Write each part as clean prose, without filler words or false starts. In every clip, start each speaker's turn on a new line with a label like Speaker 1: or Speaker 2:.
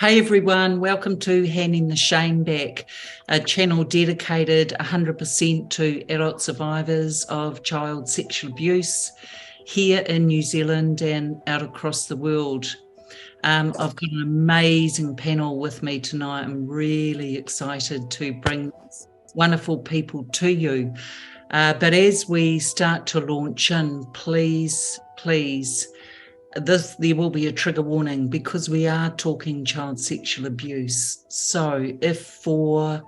Speaker 1: Hey everyone, welcome to Handing the Shame Back, a channel dedicated 100% to adult survivors of child sexual abuse here in New Zealand and out across the world. I've got an amazing panel with me tonight. I'm really excited to bring wonderful people to you. But as we start to launch in, please, there will be a trigger warning because we are talking child sexual abuse. So if for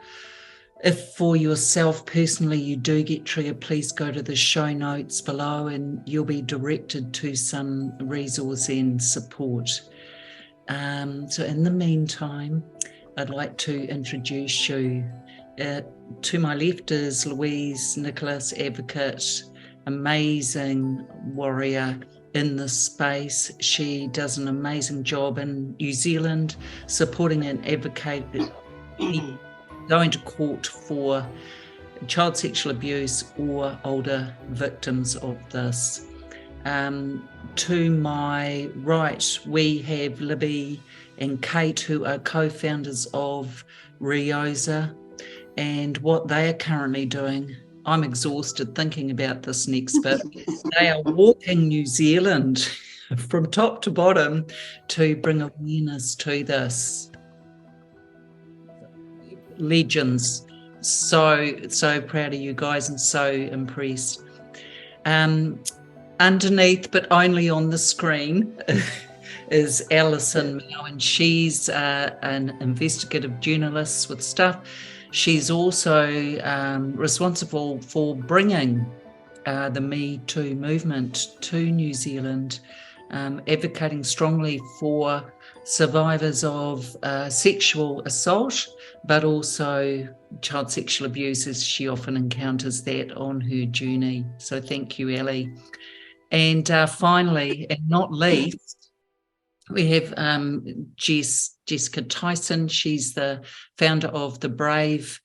Speaker 1: yourself personally you do get triggered, please go to the show notes below and you'll be directed to some resource and support. So in the meantime, I'd like to introduce you. To my left is Louise Nicholas, advocate, amazing warrior in this space. She does an amazing job in New Zealand supporting and advocating, going to court for child sexual abuse or older victims of this. To my right, we have Libby and Kate, who are co-founders of REOSA, and what they are currently doing. I'm exhausted thinking about this next bit. They are walking New Zealand from top to bottom to bring awareness to this. Legends. So proud of you guys and so impressed. Underneath, but only on the screen, is Alison Mau, and she's an investigative journalist with stuff. She's also responsible for bringing the Me Too movement to New Zealand, advocating strongly for survivors of sexual assault, but also child sexual abuse, as she often encounters that on her journey. So thank you, Ellie. And finally, and not least, we have Jess Tyson. She's the founder of the Brave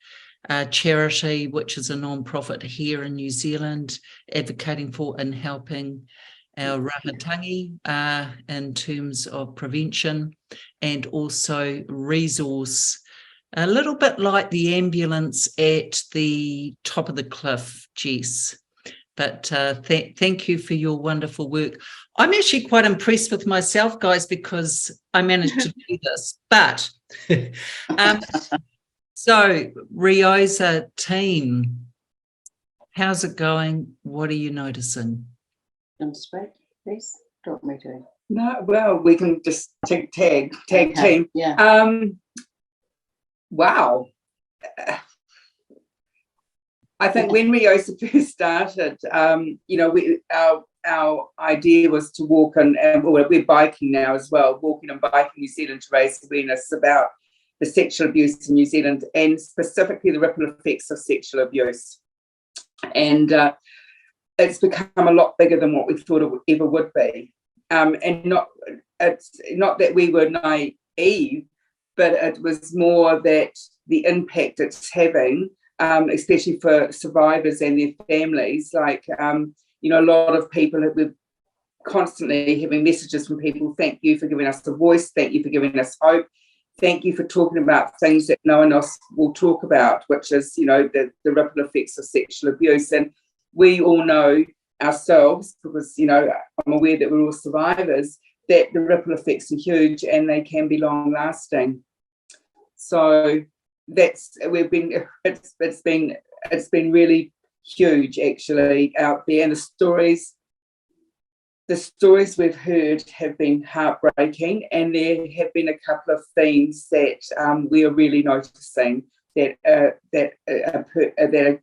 Speaker 1: charity, which is a non-profit here in New Zealand, advocating for and helping our Rangatahi in terms of prevention, and also resource, a little bit like the ambulance at the top of the cliff, Jess. But thank you for your wonderful work. I'm actually quite impressed with myself, guys, because I managed to do this. But so REOSA team, how's it going? What are you noticing?
Speaker 2: Want to speak, please? Don't me to.
Speaker 3: No, well, we can just tag okay. Team.
Speaker 2: Yeah.
Speaker 3: Wow. I think when REOSA first started, our idea was to walk and we're biking now as well, walking and biking New Zealand to raise awareness about the sexual abuse in New Zealand and specifically the ripple effects of sexual abuse. And it's become a lot bigger than what we thought it ever would be. And it's not that we were naive, but it was more that the impact it's having, especially for survivors and their families, like, a lot of people we're constantly having messages from people, thank you for giving us a voice, thank you for giving us hope, thank you for talking about things that no one else will talk about, which is, the ripple effects of sexual abuse. And we all know ourselves, because, I'm aware that we're all survivors, that the ripple effects are huge and they can be long lasting. So it's been really huge actually out there, and the stories we've heard have been heartbreaking, and there have been a couple of themes that we are really noticing that are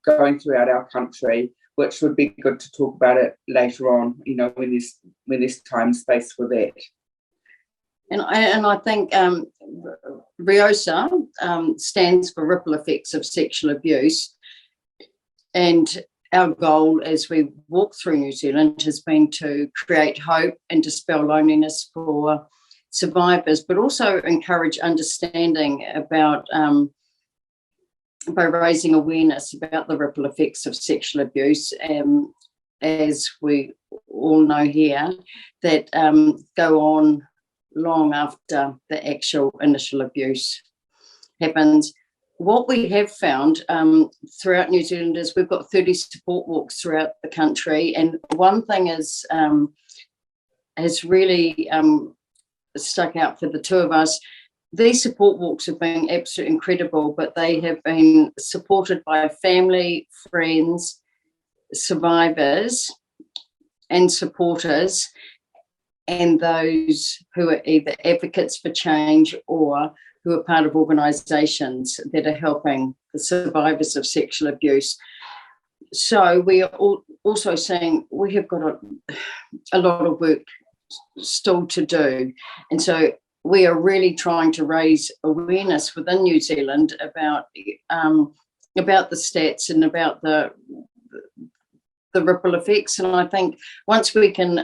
Speaker 3: going throughout our country, which would be good to talk about it later on, when there's time and space for that.
Speaker 2: And I think REOSA stands for Ripple Effects of Sexual Abuse. And our goal as we walk through New Zealand has been to create hope and dispel loneliness for survivors, but also encourage understanding about, by raising awareness about the ripple effects of sexual abuse, as we all know here, that go on long after the actual initial abuse happens. What we have found throughout New Zealand is we've got 30 support walks throughout the country, and one thing is has really stuck out for the two of us. These support walks have been absolutely incredible, but they have been supported by family, friends, survivors and supporters, and those who are either advocates for change or who are part of organisations that are helping the survivors of sexual abuse. So we are also saying we have got a lot of work still to do. And so we are really trying to raise awareness within New Zealand about the stats and about the ripple effects. And I think once we can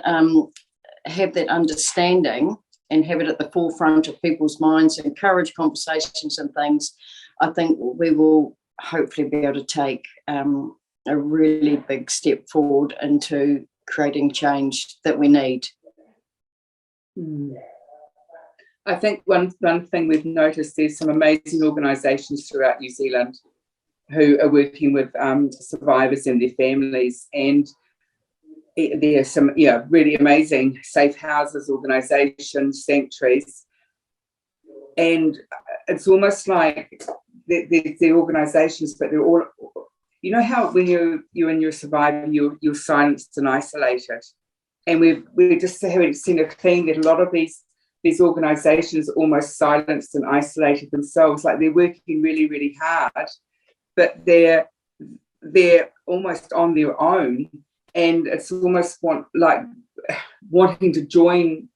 Speaker 2: have that understanding and have it at the forefront of people's minds, encourage conversations and things, I think we will hopefully be able to take a really big step forward into creating change that we need.
Speaker 3: I think one thing we've noticed, there's some amazing organisations throughout New Zealand who are working with survivors and their families, and there are some really amazing safe houses, organisations, sanctuaries, and it's almost like they're organisations, but they're all, you know how when you're in your survivor, you're silenced and isolated, and we just haven't seen a thing that a lot of these organisations almost silenced and isolated themselves, like they're working really, really hard, but they're almost on their own, and it's almost wanting to join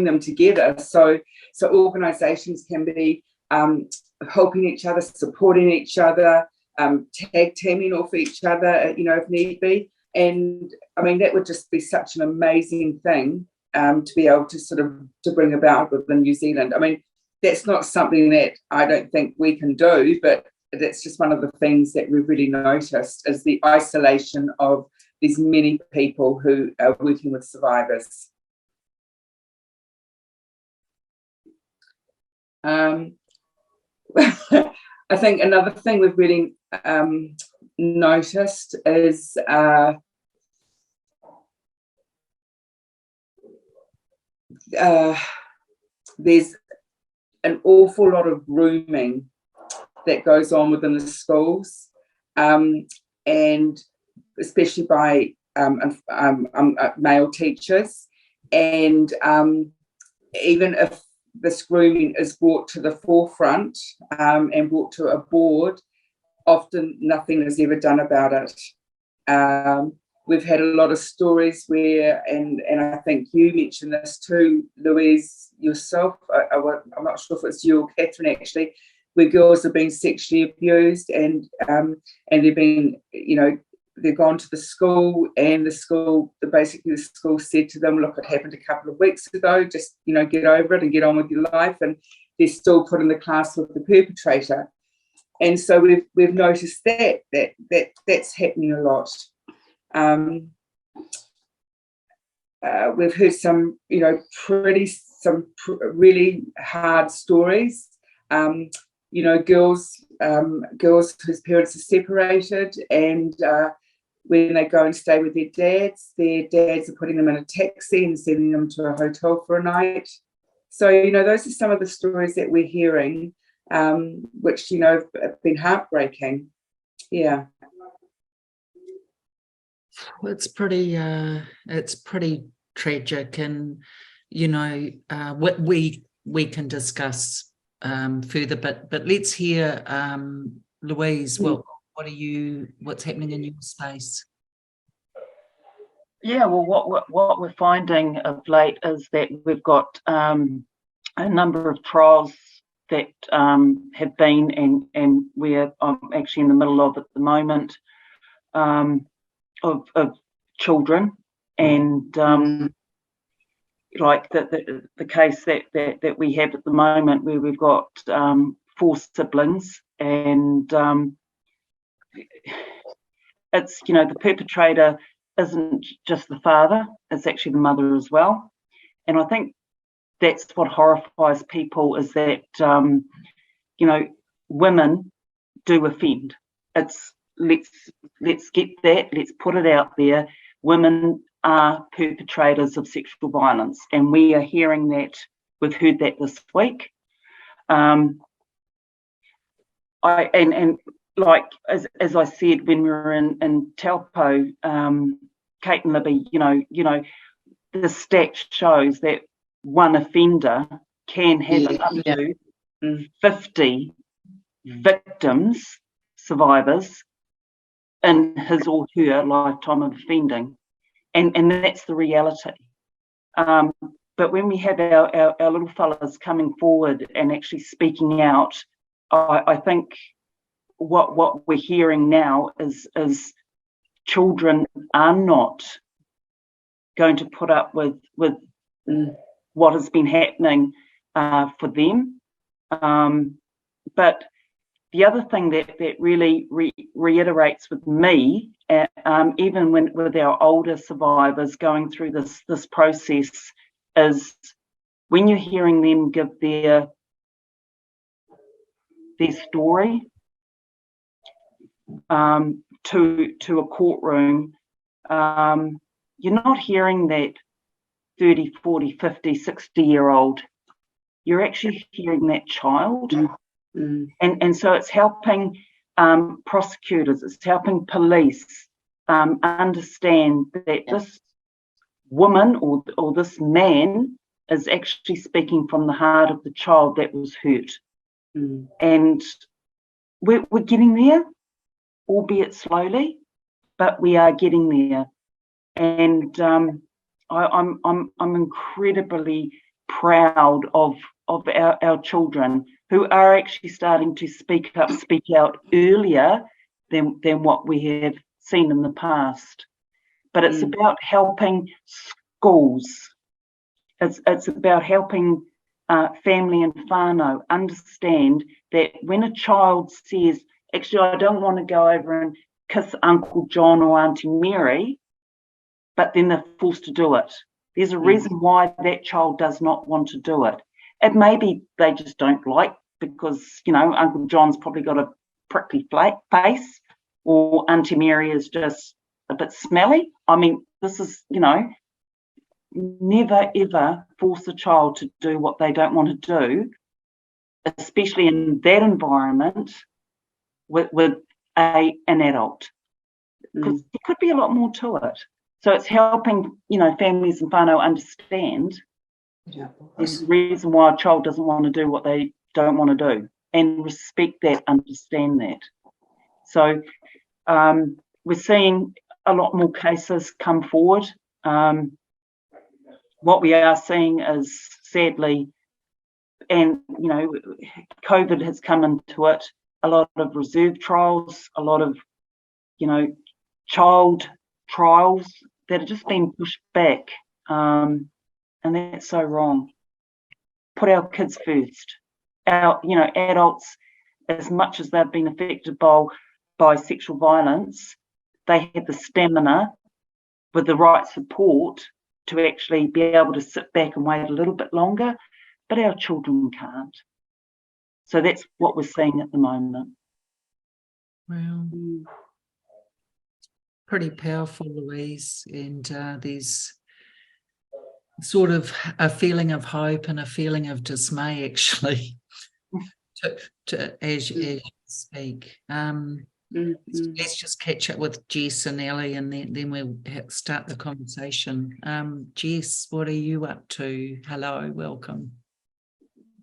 Speaker 3: them together. So organisations can be helping each other, supporting each other, tag teaming off each other, if need be. And I mean, that would just be such an amazing thing to be able to sort of to bring about within New Zealand. I mean, that's not something that I don't think we can do, but that's just one of the things that we've really noticed is the isolation of these many people who are working with survivors. I think another thing we've really noticed is there's an awful lot of grooming that goes on within the schools, and especially by male teachers, and even if this grooming is brought to the forefront and brought to a board, often nothing is ever done about it. We've had a lot of stories where, and I think you mentioned this too, Louise, yourself, I'm not sure if it's you or Catherine actually, where girls have been sexually abused, and they've been, they've gone to the school, and the school said to them, look, it happened a couple of weeks ago, just, get over it and get on with your life, and they're still put in the class with the perpetrator. And so we've noticed that's happening a lot. We've heard some, really hard stories. Girls whose parents are separated, and when they go and stay with their dads are putting them in a taxi and sending them to a hotel for a night. So, those are some of the stories that we're hearing, which, have been heartbreaking. Yeah.
Speaker 1: Well, it's pretty tragic, and we can discuss further, but let's hear Louise. What's happening in your space?
Speaker 4: Yeah, well, what we're finding of late is that we've got a number of trials that have been, and we're actually in the middle of at the moment, of children, and like the case that we have at the moment, where we've got 4 siblings, and it's, the perpetrator isn't just the father, it's actually the mother as well. And I think that's what horrifies people, is that women do offend. It's let's get that, let's put it out there. Women are perpetrators of sexual violence, and we are hearing that. We've heard that this week. Like as I said when we were in Taupo, Kate and Libby, the stat shows that one offender can have up to 50 victims, survivors, in his or her lifetime of offending, and that's the reality. But when we have our little fellas coming forward and actually speaking out, I think what we're hearing now is children are not going to put up with what has been happening for them. But the other thing that really reiterates with me, even with our older survivors going through this process, is when you're hearing them give their story to a courtroom, you're not hearing that 30, 40, 50, 60-year-old. You're actually hearing that child. And so it's helping prosecutors, it's helping police understand that this woman or this man is actually speaking from the heart of the child that was hurt. And we're getting there, albeit slowly, but we are getting there. And I'm incredibly proud of our children who are actually starting to speak out earlier than what we have seen in the past. But it's about helping schools. It's about helping family and whānau understand that when a child says, actually, I don't want to go over and kiss Uncle John or Auntie Mary, but then they're forced to do it. There's a reason why that child does not want to do it. It may be they just don't like, because, Uncle John's probably got a prickly face, or Auntie Mary is just a bit smelly. I mean, this is, never ever force a child to do what they don't want to do, especially in that environment with an adult, because there could be a lot more to it. So it's helping, families and whānau understand there's a reason why a child doesn't want to do what they don't want to do, and respect that, understand that. So we're seeing a lot more cases come forward. What we are seeing is, sadly, and COVID has come into it, a lot of reserve trials, a lot of child trials that are just being pushed back, and that's so wrong. Put our kids first. Our adults, as much as they've been affected by sexual violence, they have the stamina with the right support to actually be able to sit back and wait a little bit longer, but our children can't. So that's what we're seeing at the moment.
Speaker 1: Well, pretty powerful, Louise, and there's sort of a feeling of hope and a feeling of dismay, actually, as you speak. Let's just catch up with Jess and Ellie, and then we'll start the conversation. Jess, what are you up to? Hello, welcome.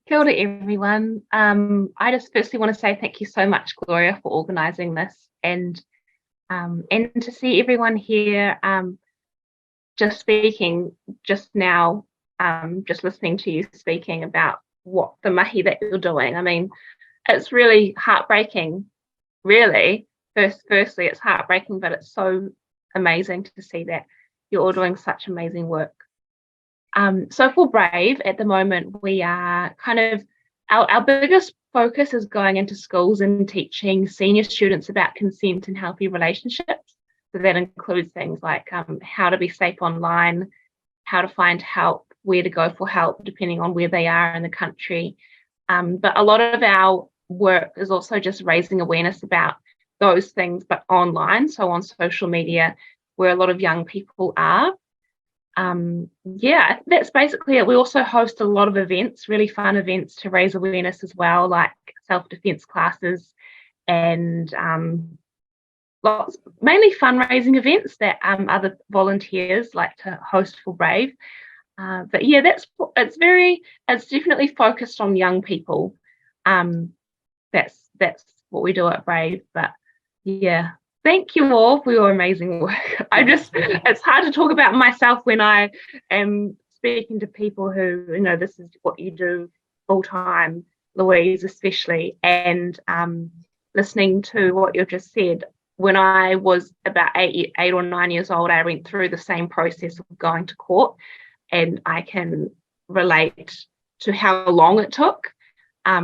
Speaker 5: Kia ora, everyone. I just firstly want to say thank you so much, Gloria, for organising this, and to see everyone here just speaking just now, just listening to you speaking about what the mahi that you're doing. I mean, it's really heartbreaking, really. Firstly, it's heartbreaking, but it's so amazing to see that you're all doing such amazing work. So for Brave, at the moment, we are kind of, our biggest focus is going into schools and teaching senior students about consent and healthy relationships. So that includes things like how to be safe online, how to find help where to go for help depending on where they are in the country. But a lot of our work is also just raising awareness about those things, but online, so on social media, where a lot of young people are. Yeah, that's basically it. We also host a lot of events, really fun events to raise awareness as well, like self-defense classes and mainly fundraising events that other volunteers like to host for Brave. But yeah, it's definitely focused on young people. That's what we do at Brave. But yeah, thank you all for your amazing work. It's hard to talk about myself when I am speaking to people who, this is what you do full time, Louise especially, and listening to what you've just said. When I was about 8 or 9 years old, I went through the same process of going to court, and I can relate to how long it took.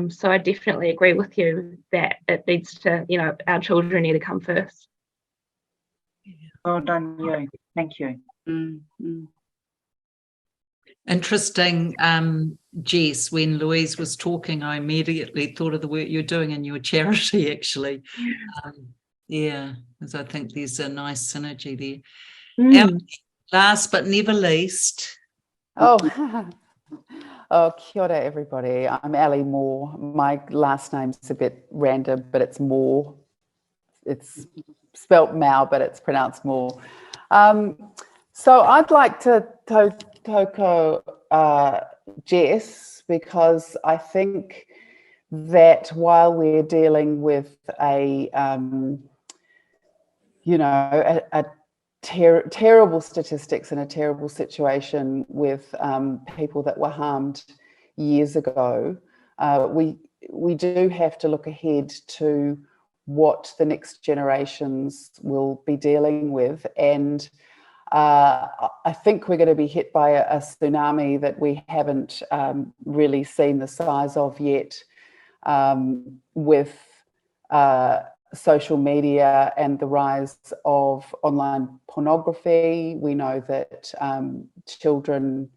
Speaker 5: So I definitely agree with you that it needs to, our children need to come first.
Speaker 4: Well done, you. Thank you.
Speaker 3: Mm-hmm.
Speaker 1: Interesting, Jess, when Louise was talking, I immediately thought of the work you're doing in your charity, actually. Yeah, because I think there's a nice synergy there. And last but never least.
Speaker 6: Oh, kia ora, everybody. I'm Ali Mau. My last name's a bit random, but it's Mau. It's spelt Mau, but it's pronounced Mau. So I'd like to toko Jess, because I think that while we're dealing with terrible statistics and a terrible situation with people that were harmed years ago, we do have to look ahead to what the next generations will be dealing with. And I think we're going to be hit by a tsunami that we haven't really seen the size of yet, with social media and the rise of online pornography. We know that children,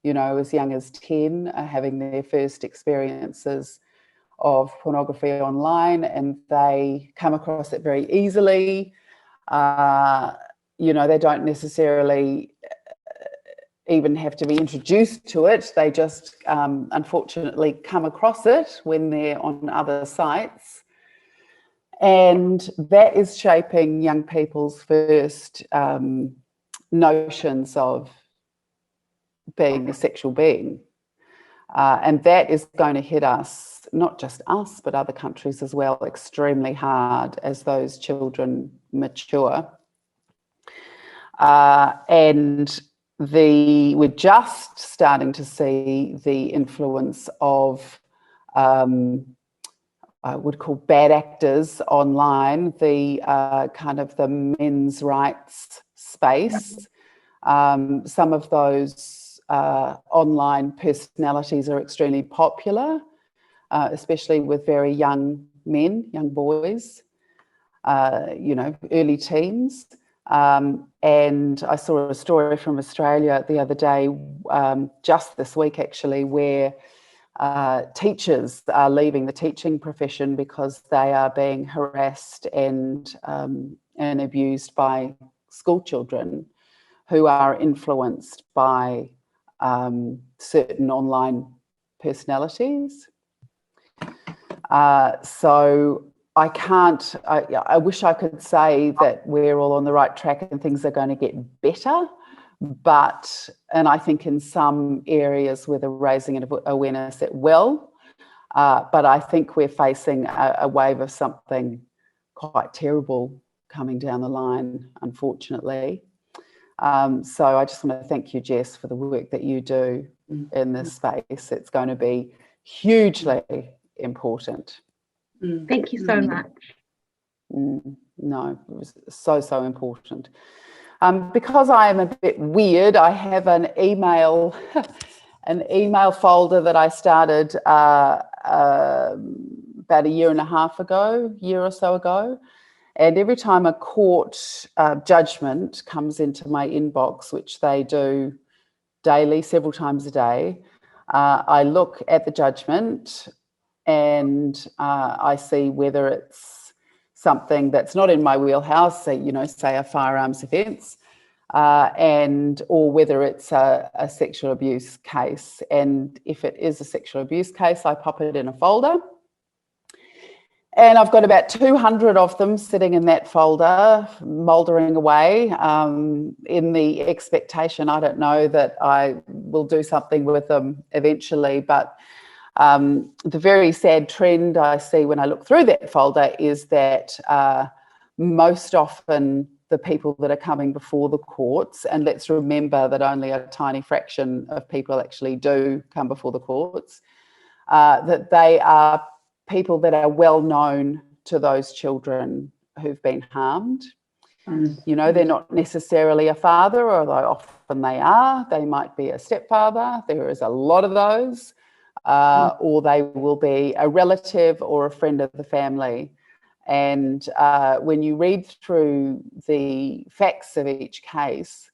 Speaker 6: as young as 10 are having their first experiences of pornography online, and they come across it very easily. They don't necessarily even have to be introduced to it. They just unfortunately come across it when they're on other sites. And that is shaping young people's first notions of being a sexual being. And that is going to hit us, not just us, but other countries as well, extremely hard as those children mature. And we're just starting to see the influence of I would call bad actors online, the kind of the men's rights space. Some of those online personalities are extremely popular, especially with very young men, young boys, early teens. And I saw a story from Australia the other day, just this week actually, where teachers are leaving the teaching profession because they are being harassed and abused by school children who are influenced by certain online personalities. So I wish I could say that we're all on the right track and things are going to get better. And I think in some areas with the raising of awareness it will, but I think we're facing a wave of something quite terrible coming down the line, unfortunately. So I just want to thank you, Jess, for the work that you do in this space. It's going to be hugely important.
Speaker 5: Thank you so much.
Speaker 6: No, it was so important. Because I am a bit weird, I have an email folder that I started about a year or so ago. And every time a court judgment comes into my inbox, which they do daily, several times a day. I look at the judgment and I see whether it's something that's not in my wheelhouse, say a firearms offence, or whether it's a sexual abuse case. And if it is a sexual abuse case, I pop it in a folder. And I've got about 200 of them sitting in that folder, mouldering away, in the expectation, I don't know, that I will do something with them eventually. But the very sad trend I see when I look through that folder is that most often the people that are coming before the courts, and let's remember that only a tiny fraction of people actually do come before the courts, that they are people that are well known to those children who've been harmed. They're not necessarily a father, although often they are. They might be a stepfather. There is a lot of those. Or they will be a relative or a friend of the family. And when you read through the facts of each case,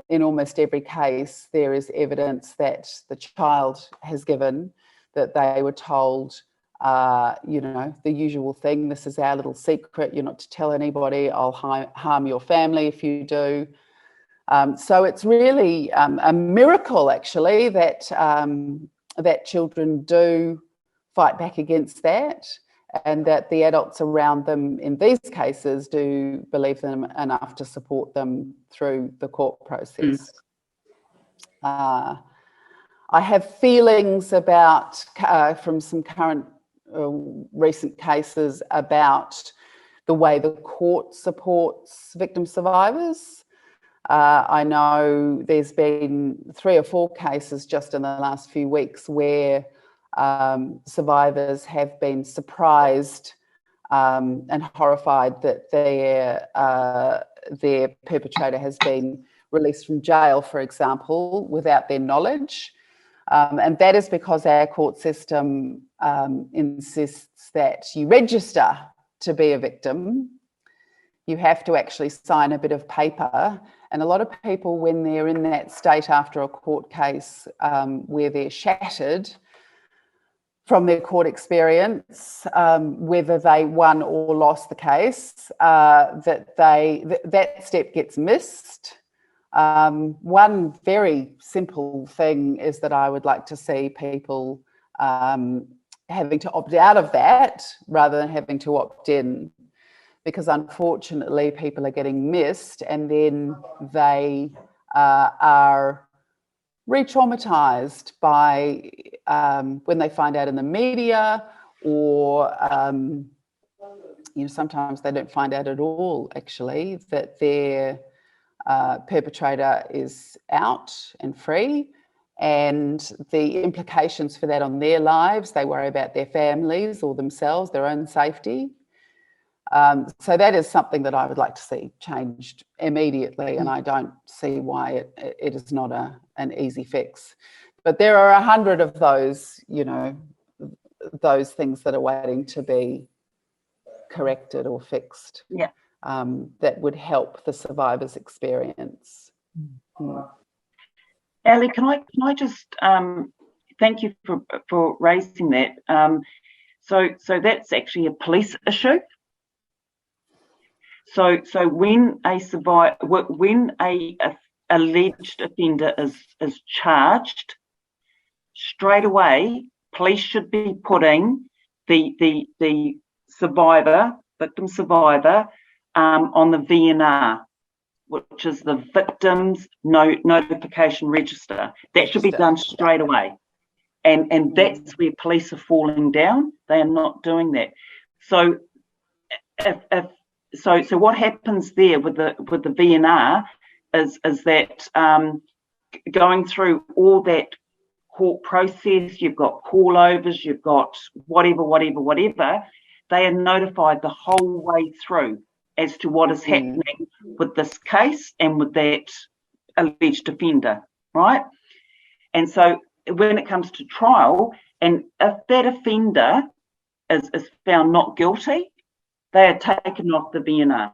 Speaker 6: in almost every case, there is evidence that the child has given, that they were told, the usual thing, this is our little secret, you're not to tell anybody, I'll harm your family if you do. So it's really a miracle, actually, that children do fight back against that, and that the adults around them in these cases do believe them enough to support them through the court process. I have feelings about, from some current recent cases, about the way the court supports victim survivors. I know there's been 3 or 4 cases just in the last few weeks where survivors have been surprised and horrified that their perpetrator has been released from jail, for example, without their knowledge. And that is because our court system insists that you register to be a victim. You have to actually sign a bit of paper. And a lot of people, when they're in that state after a court case where they're shattered from their court experience, whether they won or lost the case, that step gets missed. One very simple thing is that I would like to see people having to opt out of that rather than having to opt in, because unfortunately people are getting missed, and then they are re-traumatized by when they find out in the media, or sometimes they don't find out at all, actually, that their perpetrator is out and free, and the implications for that on their lives. They worry about their families or themselves, their own safety. So that is something that I would like to see changed immediately, and I don't see why it is not an easy fix. But there are 100 of those, those things that are waiting to be corrected or fixed.
Speaker 4: Yeah.
Speaker 6: That would help the survivor's experience.
Speaker 4: Ali, can I just thank you for raising that. So that's actually a police issue. So when a alleged offender is charged, straight away police should be putting the victim survivor on the VNR, which is the Victims Notification Register. That should be done straight away. And that's where police are falling down. They are not doing that. So so what happens there with the VNR is that going through all that court process, you've got call overs, you've got whatever, they are notified the whole way through as to what is happening with this case and with that alleged offender, right? And so when it comes to trial, and if that offender is found not guilty, they are taken off the VNR.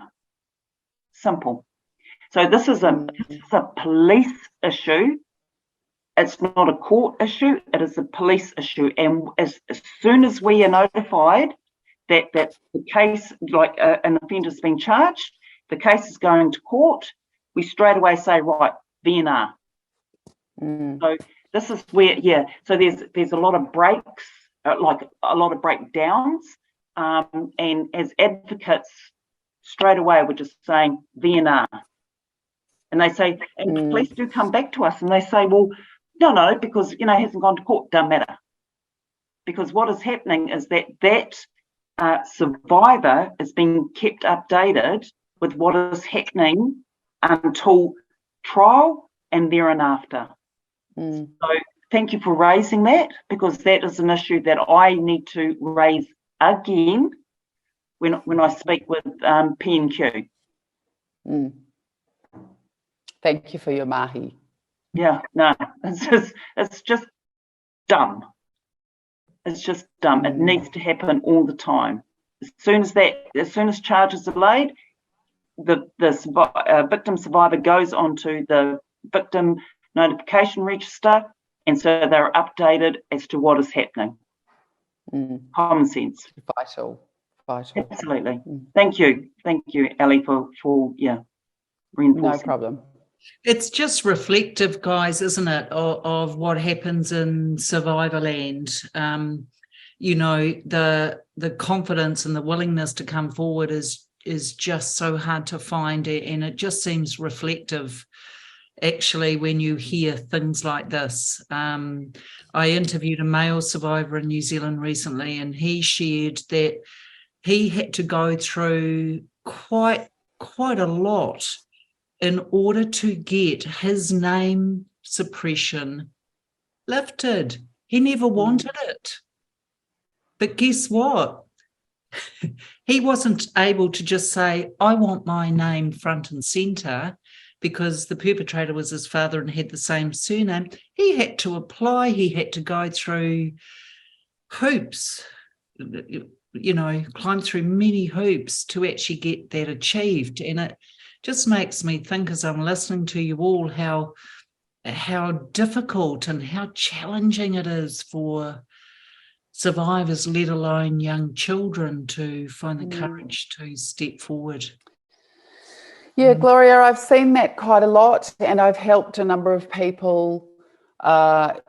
Speaker 4: Simple. So this is a police issue. It's not a court issue. It is a police issue. And as soon as we are notified that the case, like an offender's been charged, the case is going to court, we straight away say, right, VNR. So this is where, so there's a lot of breaks, like a lot of breakdowns. And as advocates, straight away we're just saying VNR. And they say, and police do come back to us and they say, well, no, because, it hasn't gone to court, doesn't matter. Because what is happening is that survivor is being kept updated with what is happening until trial and thereafter. So thank you for raising that, because that is an issue that I need to raise again when I speak with P&Q.
Speaker 6: Thank you for your mahi.
Speaker 4: Yeah, no, it's just dumb. It's just dumb. It needs to happen all the time. As soon as charges are laid, the victim survivor goes onto the victim notification register, and so they're updated as to what is happening. Common sense.
Speaker 6: Vital.
Speaker 4: Absolutely. Thank you, Ali, for reinforcing.
Speaker 6: No problem.
Speaker 1: It's just reflective, guys, isn't it, of what happens in survivor land. The confidence and the willingness to come forward is just so hard to find, and it just seems reflective, actually, when you hear things like this. I interviewed a male survivor in New Zealand recently, and he shared that he had to go through quite a lot in order to get his name suppression lifted. He never wanted it. But guess what? He wasn't able to just say, I want my name front and centre, because the perpetrator was his father and had the same surname. He had to apply. He had to go through hoops, climb through many hoops to actually get that achieved. And it just makes me think, as I'm listening to you all, how difficult and how challenging it is for survivors, let alone young children, to find the courage to step forward.
Speaker 6: Yeah, Gloria, I've seen that quite a lot, and I've helped a number of people have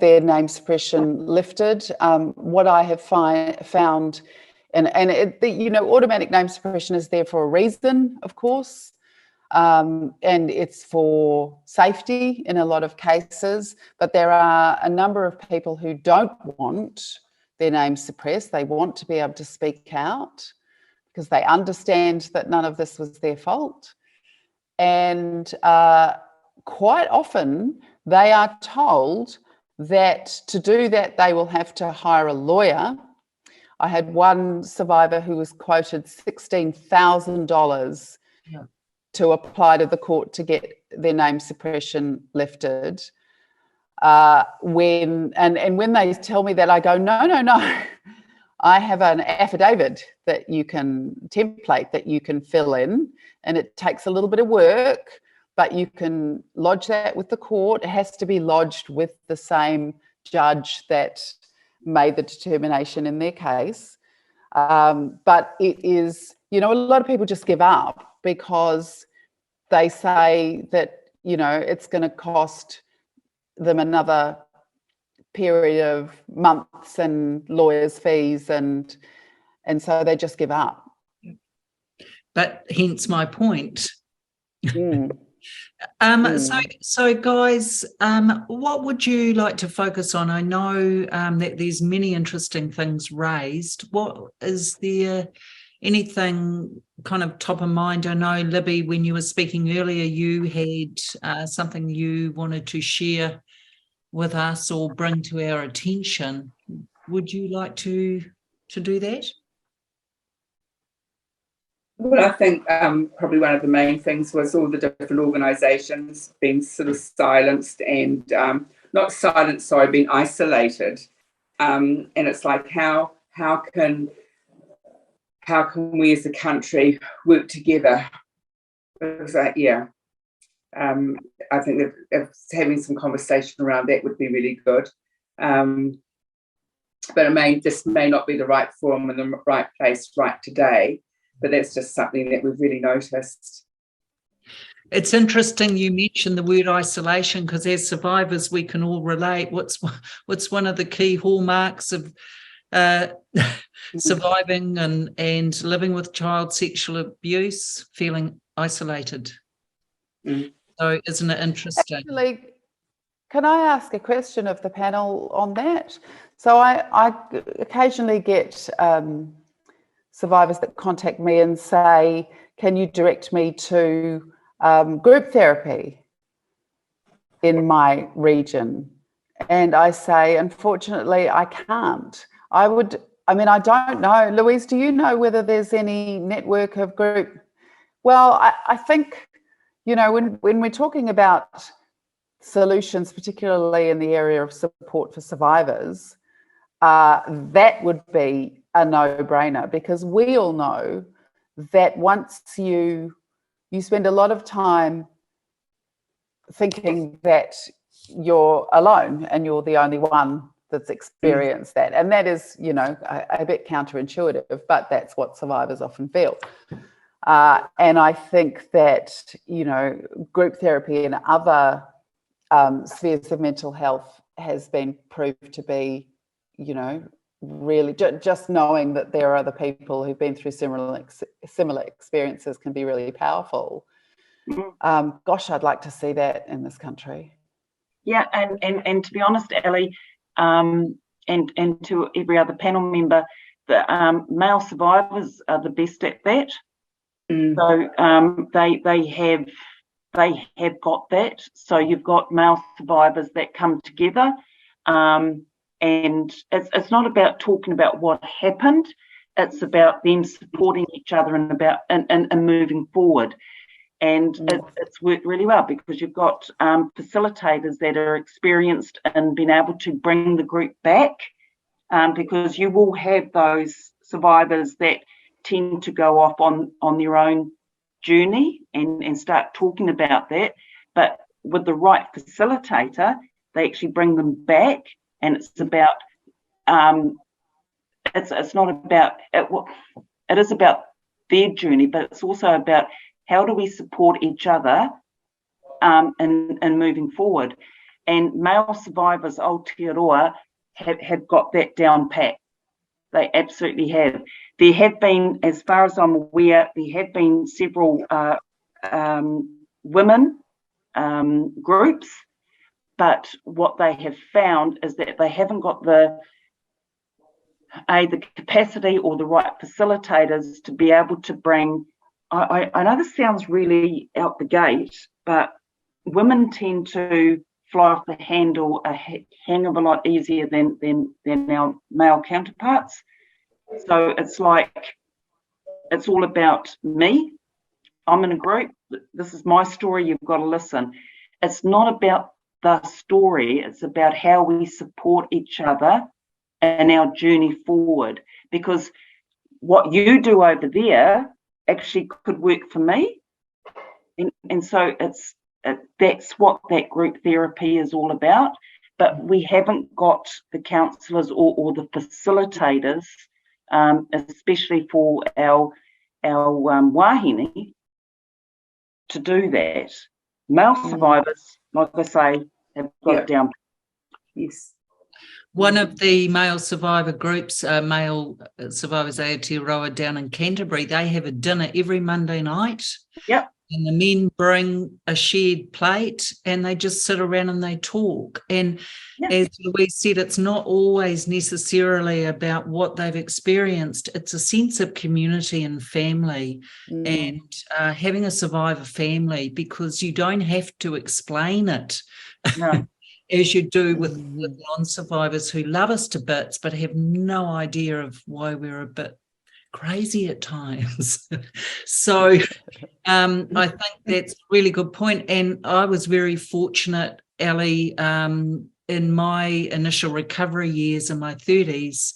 Speaker 6: their name suppression lifted. What I have found, and automatic name suppression is there for a reason, of course, and it's for safety in a lot of cases, but there are a number of people who don't want their name suppressed. They want to be able to speak out because they understand that none of this was their fault. And quite often they are told that to do that, they will have to hire a lawyer. I had one survivor who was quoted $16,000 to apply to the court to get their name suppression lifted. When they tell me that, I go, no. I have an affidavit that you can template, that you can fill in, and it takes a little bit of work, but you can lodge that with the court. It has to be lodged with the same judge that made the determination in their case. But it is, a lot of people just give up because they say that, it's going to cost them another period of months and lawyers' fees, and so they just give up.
Speaker 1: But hence my point. So guys, what would you like to focus on? I know that there's many interesting things raised. What is there? Anything kind of top of mind? I know, Libby, when you were speaking earlier, you had something you wanted to share with us or bring to our attention. Would you like to do that?
Speaker 3: Well, I think probably one of the main things was all the different organisations being sort of silenced and not silenced, sorry, being isolated. And it's like, how can we as a country work together Yeah. I think that if having some conversation around that would be really good. But this may not be the right forum and the right place right today, but that's just something that we've really noticed.
Speaker 1: It's interesting you mentioned the word isolation, because as survivors we can all relate. What's one of the key hallmarks of surviving and living with child sexual abuse? Feeling isolated. So isn't it interesting?
Speaker 6: Actually, can I ask a question of the panel on that? So I occasionally get survivors that contact me and say, can you direct me to group therapy in my region? And I say, unfortunately, I can't. I don't know. Louise, do you know whether there's any network of group? Well, I think, you know, when we're talking about solutions, particularly in the area of support for survivors, that would be a no-brainer, because we all know that once you spend a lot of time thinking that you're alone and you're the only one that's experienced that, and that is, you know, a bit counterintuitive, but that's what survivors often feel. And I think that, you know, group therapy and other spheres of mental health has been proved to be, you know, really just knowing that there are other people who've been through similar experiences can be really powerful. Gosh, I'd like to see that in this country.
Speaker 4: Yeah, and to be honest, Ellie, and to every other panel member, the male survivors are the best at that. So they have got that. So you've got male survivors that come together, and it's not about talking about what happened. It's about them supporting each other and moving forward. And it's worked really well, because you've got facilitators that are experienced and been able to bring the group back, because you will have those survivors that tend to go off on their own journey and start talking about that. But with the right facilitator, they actually bring them back, and it's about it's not about it is about their journey, but it's also about how do we support each other and moving forward. And male survivors, Aotearoa, have got that down pat. They absolutely have. There have been, as far as I'm aware, there have been several women groups, but what they have found is that they haven't got the capacity or the right facilitators to be able to bring. I know this sounds really out the gate, but women tend to fly off the handle a hang of a lot easier than our male counterparts. So it's like, it's all about me. I'm in a group. This is my story. You've got to listen. It's not about the story. It's about how we support each other in our journey forward. Because what you do over there actually could work for me. And so that's what that group therapy is all about. But we haven't got the counsellors or the facilitators, especially for our wahine, to do that. Male survivors, like I say, have got it down.
Speaker 3: Yes.
Speaker 1: One of the male survivor groups, Male Survivors Aotearoa down in Canterbury, they have a dinner every Monday night.
Speaker 4: Yep.
Speaker 1: And the men bring a shared plate and they just sit around and they talk. And as Louise said, it's not always necessarily about what they've experienced. It's a sense of community and family and having a survivor family, because you don't have to explain it.
Speaker 4: No.
Speaker 1: As you do with non-survivors who love us to bits but have no idea of why we're a bit crazy at times. So I think that's a really good point. And I was very fortunate, Ellie, in my initial recovery years in my 30s,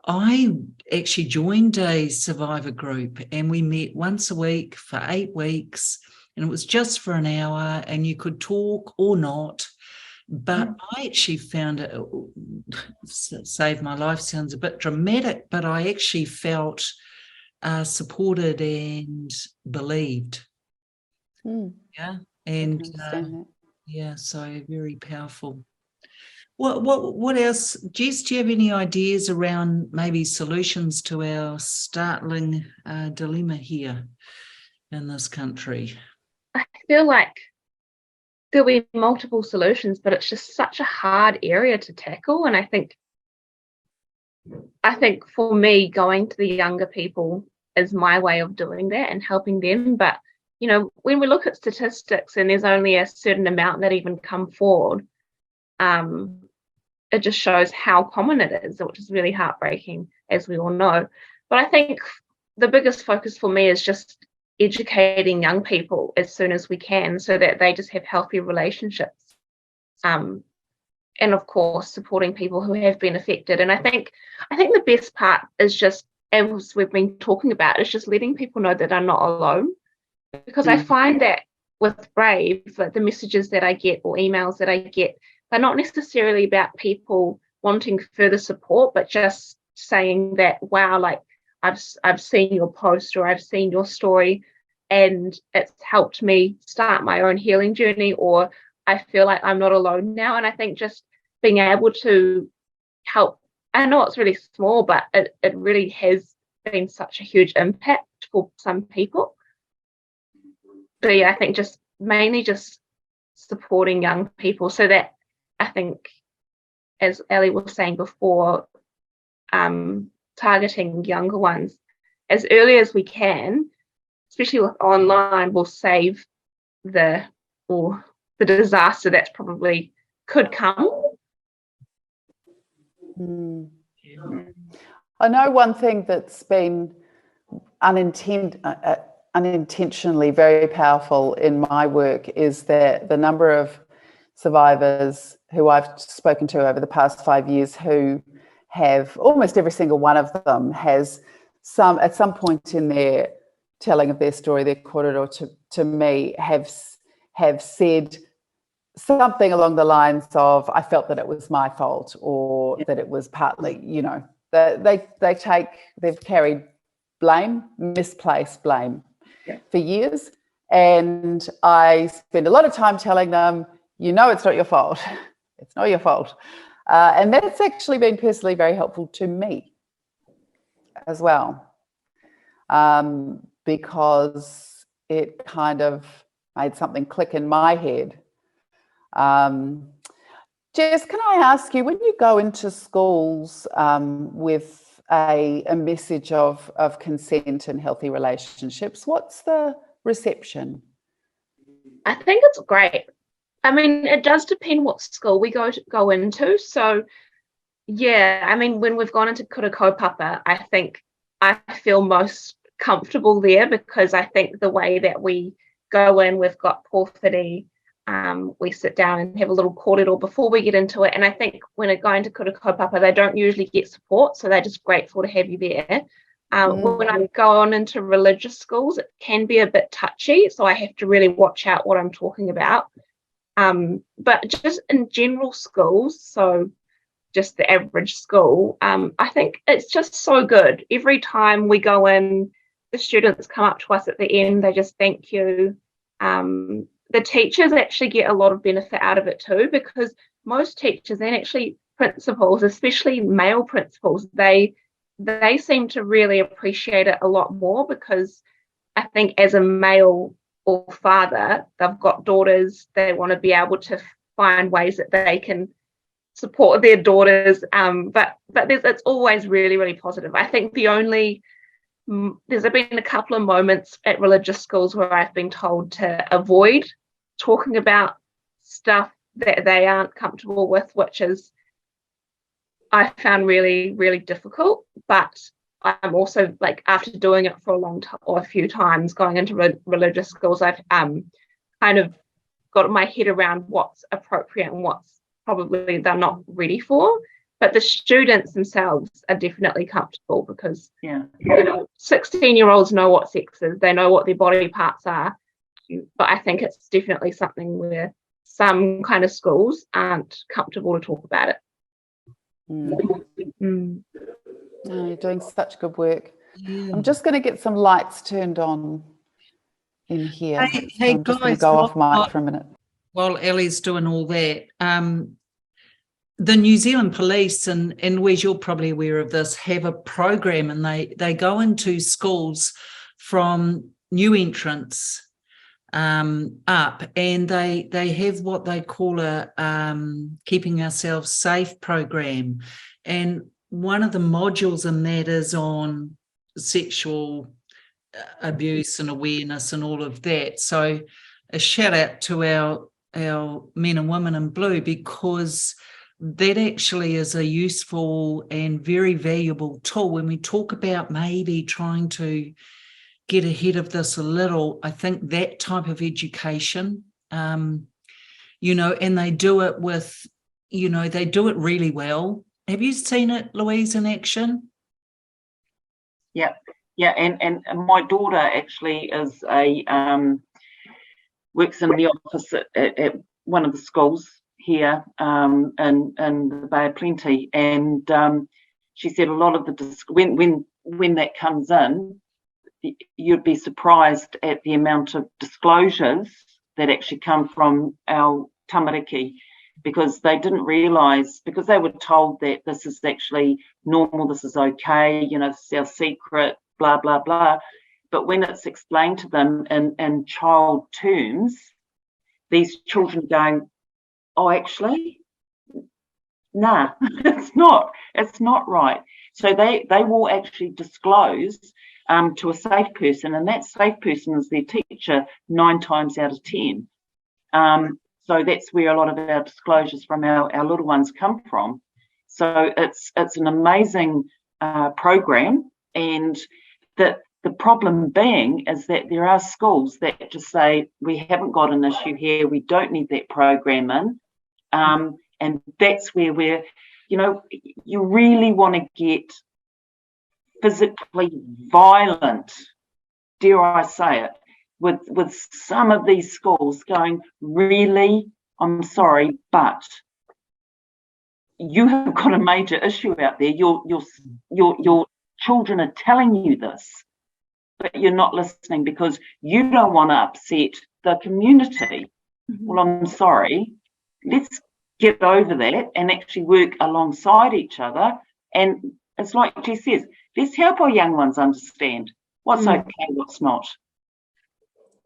Speaker 1: I actually joined a survivor group and we met once a week for 8 weeks. and it was just for an hour, and you could talk or not. But I actually found it, save my life sounds a bit dramatic, but I actually felt supported and believed. Yeah, and yeah, so very powerful. What else, Jess? Do you have any ideas around maybe solutions to our startling dilemma here in this country?
Speaker 5: I feel like there'll be multiple solutions, but it's just such a hard area to tackle. And I think for me, going to the younger people is my way of doing that and helping them. But, you know, when we look at statistics and there's only a certain amount that even come forward, it just shows how common it is, which is really heartbreaking, as we all know. But I think the biggest focus for me is just educating young people as soon as we can, so that they just have healthy relationships, and of course supporting people who have been affected. And I think the best part is just, as we've been talking about, is just letting people know that they're not alone, because I find that with Brave, like the messages that I get or emails that I get, they're not necessarily about people wanting further support, but just saying that, wow, like I've seen your post or I've seen your story and it's helped me start my own healing journey, or I feel like I'm not alone now. And I think just being able to help, I know it's really small, but it really has been such a huge impact for some people. But yeah, I think just mainly just supporting young people, so that I think, as Ellie was saying before, targeting younger ones as early as we can, especially with online, will save the disaster that's probably could come.
Speaker 6: I know one thing that's been unintentionally very powerful in my work is that the number of survivors who I've spoken to over the past 5 years, who have, almost every single one of them has at some point in their telling of their story, their korero to me, have said something along the lines of, I felt that it was my fault, or that it was partly, you know, they've carried blame, misplaced blame for years. And I spend a lot of time telling them, you know, it's not your fault. It's not your fault. And that's actually been personally very helpful to me as well, because it kind of made something click in my head. Jess, can I ask you, when you go into schools with a message of consent and healthy relationships, what's the reception?
Speaker 5: I think it's great. I mean, it does depend what school we go into. So, yeah, I mean, when we've gone into kura kaupapa, I think I feel most comfortable there, because I think the way that we go in, we've got pōwhiri, we sit down and have a little kōrero before we get into it. And I think when I go into kura kaupapa, they don't usually get support, so they're just grateful to have you there. When I go on into religious schools, it can be a bit touchy, so I have to really watch out what I'm talking about. But just in general schools, so just the average school, I think it's just so good. Every time we go in, the students come up to us at the end, they just thank you. The teachers actually get a lot of benefit out of it too, because most teachers and actually principals, especially male principals, they seem to really appreciate it a lot more, because I think as a male or father, they've got daughters, they want to be able to find ways that they can support their daughters, but it's always really, really positive. I think there's been a couple of moments at religious schools where I've been told to avoid talking about stuff that they aren't comfortable with, which is, I found really, really difficult. But I'm also, like, after doing it for a long time or a few times going into religious schools, I've kind of got my head around what's appropriate and what's probably they're not ready for. But the students themselves are definitely comfortable, because 16-year-olds know what sex is, they know what their body parts are. but I think it's definitely something where some kind of schools aren't comfortable to talk about it.
Speaker 6: Oh, you're doing such good work.
Speaker 1: Yeah.
Speaker 6: I'm just going to get some lights turned on in here.
Speaker 1: Hey,
Speaker 6: I'm just going
Speaker 1: guys,
Speaker 6: to go off mic for a minute.
Speaker 1: While Ellie's doing all that, the New Zealand Police, and Louise, you're probably aware of this, have a program, and they go into schools from new entrants up, and they have what they call a Keeping Ourselves Safe program. And one of the modules in that is on sexual abuse and awareness and all of that. So a shout out to our men and women in blue, because that actually is a useful and very valuable tool when we talk about maybe trying to get ahead of this a little. I think that type of education, and they do it with, they do it really well. Have you seen it, Louise, in action?
Speaker 4: Yeah, and my daughter actually is works in the office at one of the schools here in the Bay of Plenty, and she said a lot of when that comes in, you'd be surprised at the amount of disclosures that actually come from our tamariki, because they didn't realise, because they were told that this is actually normal, this is okay, this is our secret, blah, blah, blah. But when it's explained to them in child terms, these children going, oh, actually, nah, it's not right. So they will actually disclose to a safe person, and that safe person is their teacher 9 times out of 10. So that's where a lot of our disclosures from our little ones come from. So it's an amazing program, and that the problem being is that there are schools that just say, we haven't got an issue here, we don't need that program in. And that's where you really want to get physically violent, dare I say it, with some of these schools going, really, I'm sorry, but you have got a major issue out there. Your children are telling you this, but you're not listening because you don't want to upset the community. Well, I'm sorry. Let's get over that and actually work alongside each other. And it's like Jess says, let's help our young ones understand what's okay, what's not.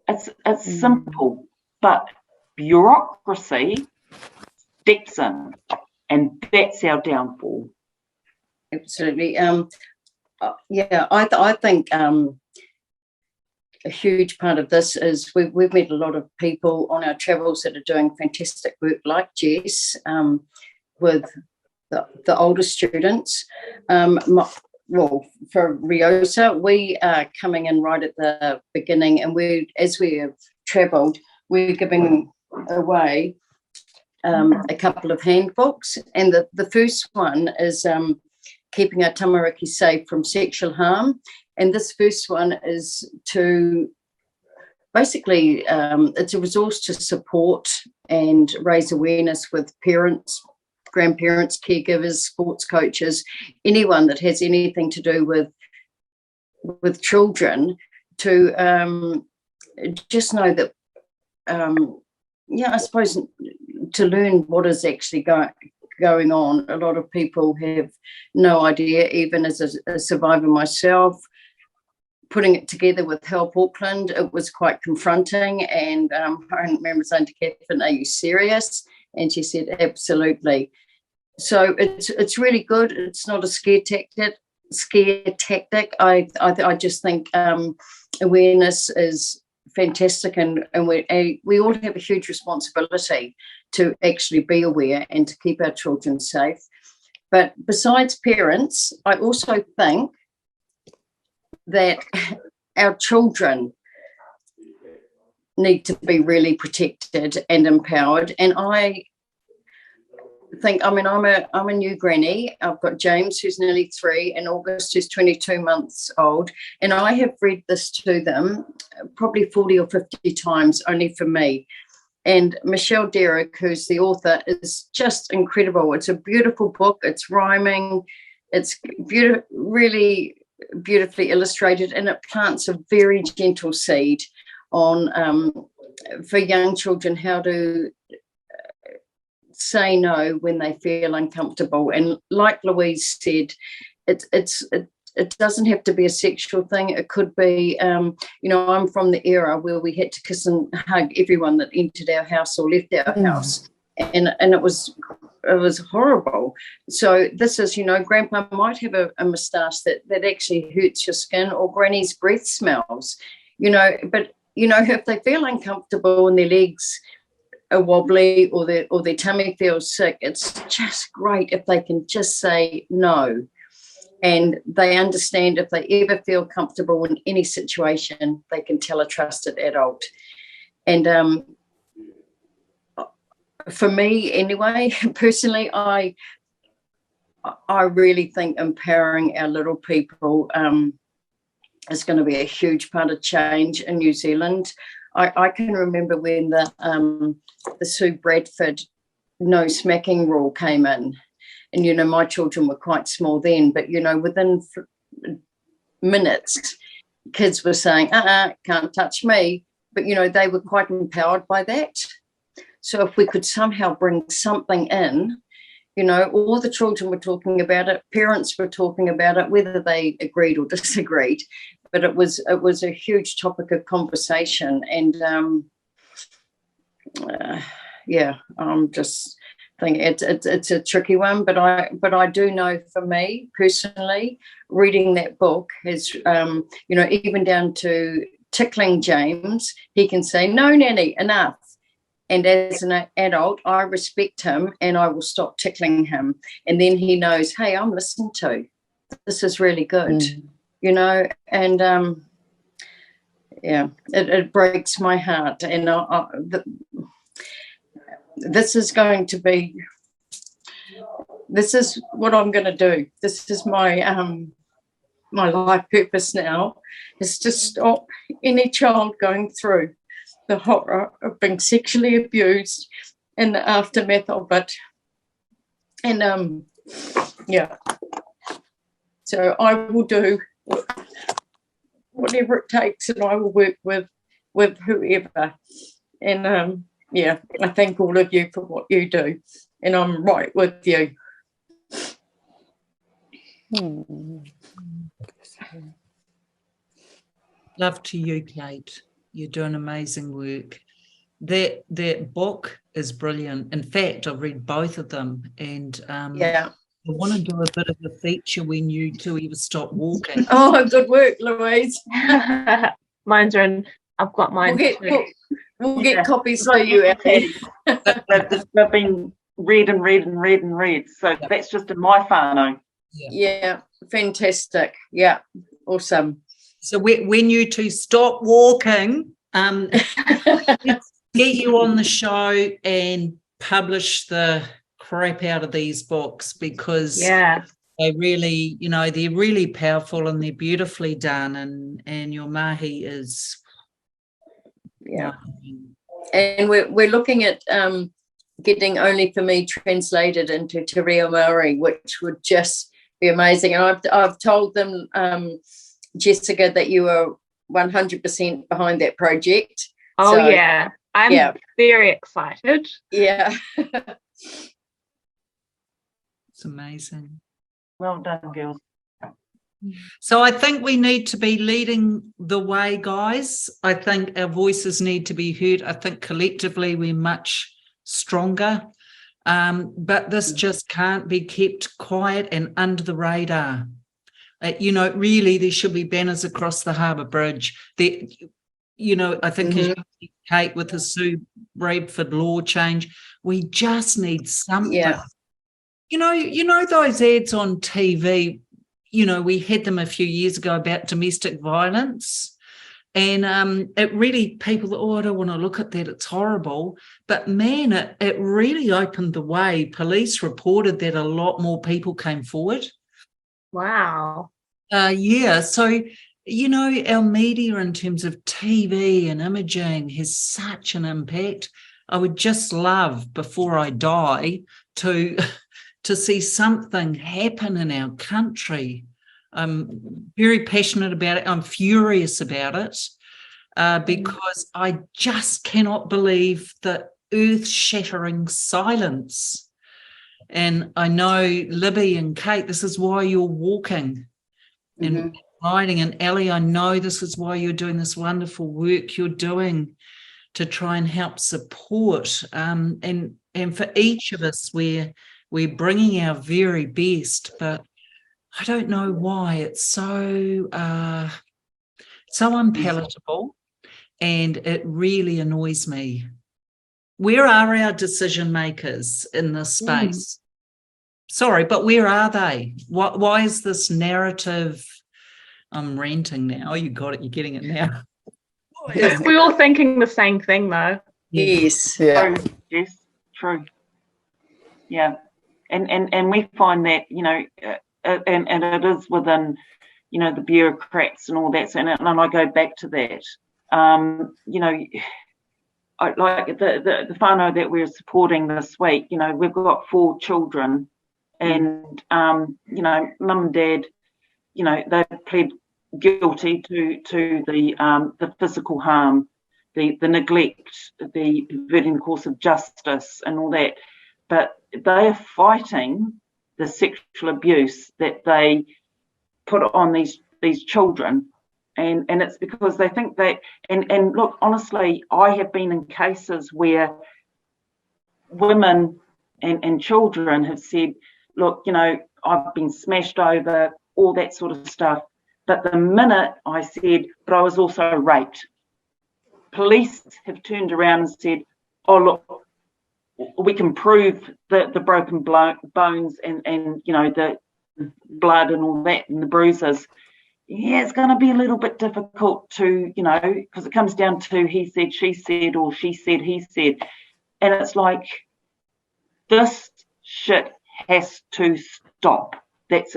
Speaker 4: It's simple, but bureaucracy steps in, and that's our downfall.
Speaker 2: Absolutely. I think a huge part of this is we've met a lot of people on our travels that are doing fantastic work, like Jess, with the older students. Well, for REOSA, we are coming in right at the beginning, and as we have travelled, we're giving away a couple of handbooks, and the first one is Keeping Our Tamariki Safe from Sexual Harm. And this first one is to basically, it's a resource to support and raise awareness with parents, grandparents, caregivers, sports coaches, anyone that has anything to do with children, to just know that, I suppose, to learn what is actually going on. A lot of people have no idea, even as a survivor myself. Putting it together with Help Auckland, it was quite confronting, and I remember saying to Catherine, are you serious? And she said, absolutely. So it's really good. It's not a scare tactic. I just think awareness is fantastic, and we all have a huge responsibility to actually be aware and to keep our children safe. But besides parents, I also think that our children need to be really protected and empowered. And think, I mean, I'm a new granny. I've got James, who's nearly 3, and August, who's 22 months old. And I have read this to them probably 40 or 50 times only for me. And Michelle Derrick, who's the author, is just incredible. It's a beautiful book. It's rhyming. It's really beautifully illustrated, and it plants a very gentle seed on for young children how to say no when they feel uncomfortable. And like Louise said, it doesn't have to be a sexual thing. It could be, you know, I'm from the era where we had to kiss and hug everyone that entered our house or left our house, and it was horrible. So this is, you know, Grandpa might have a moustache that actually hurts your skin, or Granny's breath smells, you know. But you know, if they feel uncomfortable and their legs are wobbly or their tummy feels sick, it's just great if they can just say no. And they understand if they ever feel comfortable in any situation, they can tell a trusted adult. And for me, anyway, personally, I really think empowering our little people is going to be a huge part of change in New Zealand. I can remember when the Sue Bradford no smacking rule came in. And, you know, my children were quite small then, but, you know, within minutes, kids were saying, can't touch me. But, you know, they were quite empowered by that. So if we could somehow bring something in, you know, all the children were talking about it, parents were talking about it, whether they agreed or disagreed, but it was a huge topic of conversation. And, I'm just thinking it's a tricky one, but I do know for me personally, reading that book is, you know, even down to tickling James, he can say, "No, Nanny, enough." And as an adult, I respect him and I will stop tickling him. And then he knows, hey, I'm listened to. This is really good, you know. And, it breaks my heart. And this is what I'm going to do. This is my my life purpose now, is to stop any child going through the horror of being sexually abused and the aftermath of it. And so I will do whatever it takes, and I will work with whoever. And I thank all of you for what you do, and I'm right with you.
Speaker 1: Love to you, Kate. You're doing amazing work. That book is brilliant. In fact, I've read both of them, and I want to do a bit of a feature when you two ever stop walking.
Speaker 2: Oh, good work, Louise.
Speaker 5: Mine's are in. I've got mine.
Speaker 2: We'll get copies to you, Ellie.
Speaker 4: They've been read and read and read and read. So that's just in my whānau.
Speaker 2: Yeah, fantastic. Yeah, awesome.
Speaker 1: So when you two stop walking, let's get you on the show and publish the crap out of these books, because they really, you know, they're really powerful and they're beautifully done, and your mahi is
Speaker 2: and we're looking at getting Only for Me translated into Te Reo Maori, which would just be amazing. And I've told them, Jessica, that you are 100% behind that project.
Speaker 5: Oh, so, I'm very excited.
Speaker 2: Yeah.
Speaker 1: It's amazing.
Speaker 4: Well done, girls.
Speaker 1: So I think we need to be leading the way, guys. I think our voices need to be heard. I think collectively we're much stronger. But this just can't be kept quiet and under the radar. You know, really, there should be banners across the Harbour Bridge. You know, I think Kate with the Sue Bradford law change, we just need something.
Speaker 2: Yeah.
Speaker 1: You know those ads on TV, you know, we had them a few years ago about domestic violence. And it really, people, oh, I don't want to look at that, it's horrible. But man, it really opened the way. Police reported that a lot more people came forward.
Speaker 5: Wow.
Speaker 1: Yeah, so, you know, our media in terms of TV and imaging has such an impact. I would just love, before I die, to see something happen in our country. I'm very passionate about it. I'm furious about it because I just cannot believe the earth-shattering silence. And I know, Libby and Kate, this is why you're walking and writing. And Ellie, I know this is why you're doing this wonderful work you're doing to try and help support. And for each of us, we're bringing our very best, but I don't know why it's so unpalatable, and it really annoys me. Where are our decision makers in this space? Sorry, but where are they? Why is this narrative? I'm ranting now. You got it. You're getting it now.
Speaker 5: We're all thinking the same thing, though.
Speaker 2: Yes.
Speaker 6: Yeah.
Speaker 4: True. Yes, true. Yeah, and we find that, you know, and it is within, you know, the bureaucrats and all that. And I go back to that. You know, I like the whānau that we're supporting this week. You know, we've got 4 children, and you know, mum and dad, you know, they pled guilty to the physical harm, the neglect, the perverting course of justice, and all that. But they are fighting the sexual abuse that they put on these children, and it's because they think that, and look, honestly, I have been in cases where women and children have said, look, you know, I've been smashed over, all that sort of stuff, but the minute I said, but I was also raped, police have turned around and said, oh, look, we can prove the broken bones and you know, the blood and all that and the bruises. Yeah, it's going to be a little bit difficult to, you know, because it comes down to he said, she said, or she said, he said. And it's like, this shit has to stop. That's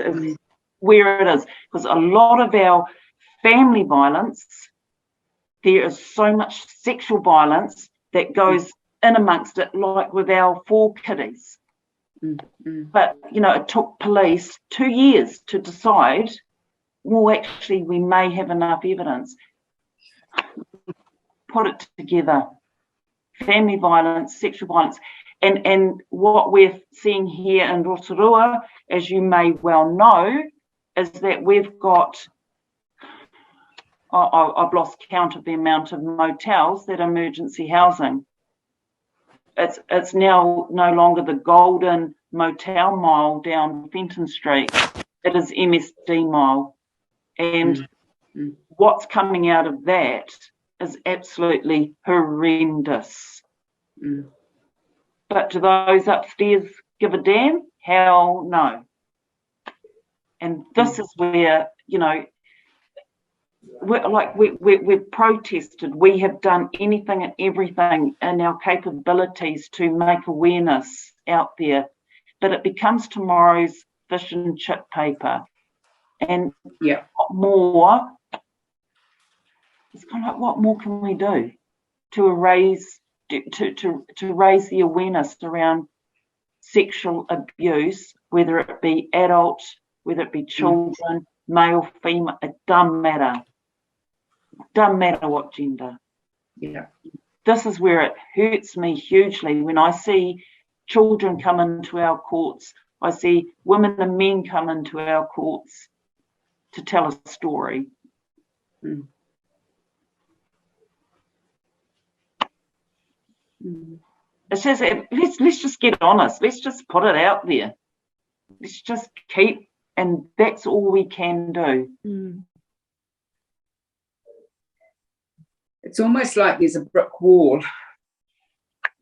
Speaker 4: where it is. Because a lot of our family violence, there is so much sexual violence that goes in amongst it, like with our 4 kiddies. But, you know, it took police 2 years to decide, well, actually, we may have enough evidence. Put it together. Family violence, sexual violence. And what we're seeing here in Rotorua, as you may well know, is that we've got, I've lost count of the amount of motels that are emergency housing. It's now no longer the Golden Motel Mile down Fenton Street. It is MSD Mile. And what's coming out of that is absolutely horrendous. But do those upstairs give a damn? Hell no. And this is where, you know, we've protested. We have done anything and everything in our capabilities to make awareness out there, but it becomes tomorrow's fish and chip paper. And what more? It's kind of like, what more can we do to raise the awareness around sexual abuse, whether it be adult, whether it be children, male, female? It doesn't matter. Doesn't matter what gender.
Speaker 3: Yeah.
Speaker 4: This is where it hurts me hugely when I see children come into our courts. I see women and men come into our courts to tell a story. It's just, let's just get honest. Let's just put it out there. Let's just keep, and that's all we can do.
Speaker 3: It's almost like there's a brick wall.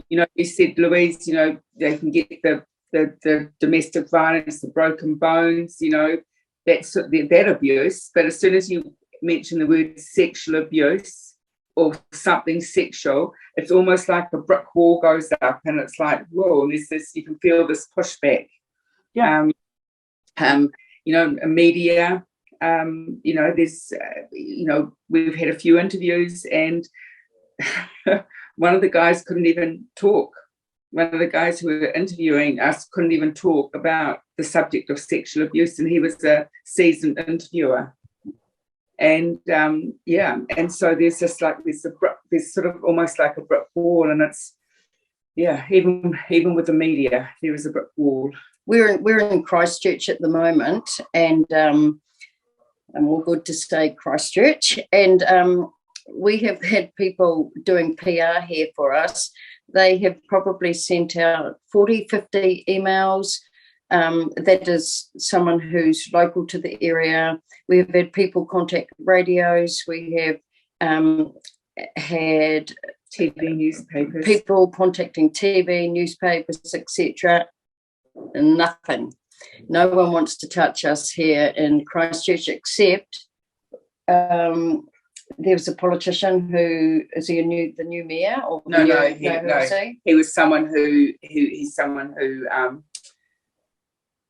Speaker 3: You know, you said, Louise, you know, they can get the domestic violence, the broken bones, you know, that abuse. But as soon as you mention the word sexual abuse or something sexual, it's almost like a brick wall goes up, and it's like, whoa, there's this, you can feel this pushback.
Speaker 4: Yeah.
Speaker 3: Media, there's, we've had a few interviews, and one of the guys couldn't even talk. One of the guys who were interviewing us couldn't even talk about the subject of sexual abuse, and he was a seasoned interviewer. And and so there's just like there's sort of almost like a brick wall, and it's even with the media there is a brick wall.
Speaker 2: We're in Christchurch at the moment, and all good to say Christchurch, and we have had people doing PR here for us. They have probably sent out 40, 50 emails. That is someone who's local to the area. We have had people contact radios. We have had
Speaker 3: TV, newspapers.
Speaker 2: People contacting TV, newspapers, etc. Nothing. No one wants to touch us here in Christchurch, except there was a politician who is he the new mayor or
Speaker 3: he was someone who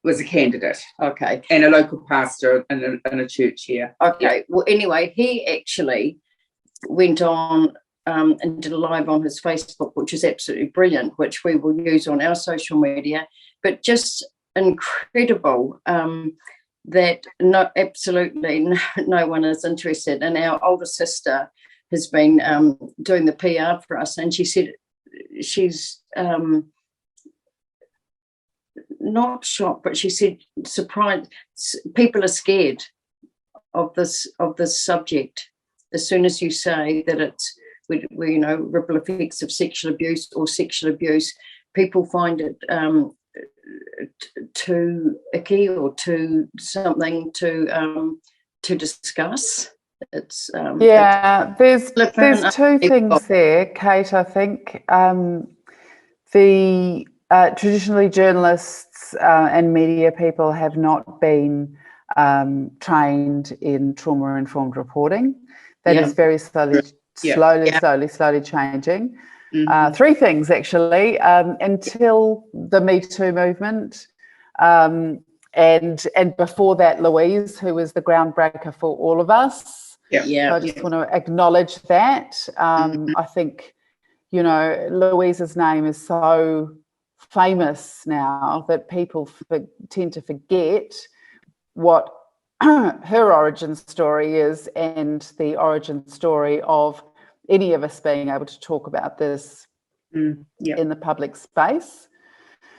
Speaker 3: was a candidate,
Speaker 2: okay,
Speaker 3: and a local pastor in a church here.
Speaker 2: Okay, well anyway, he actually went on and did a live on his Facebook, which is absolutely brilliant, which we will use on our social media, but just incredible. That absolutely no one is interested. And our older sister has been doing the PR for us, and she said she's not shocked, but she said surprised. People are scared of this subject. As soon as you say that it's ripple effects of sexual abuse or sexual abuse, people find it too icky or too something to discuss. It's
Speaker 6: there's two things there, Kate. I think the traditionally journalists and media people have not been trained in trauma-informed reporting. That is very slowly changing. Mm-hmm. Three things, actually, until the Me Too movement, and before that, Louise, who was the groundbreaker for all of us. So I just want to acknowledge that. I think, Louise's name is so famous now that people tend to forget what her origin story is, and the origin story of any of us being able to talk about this in the public space.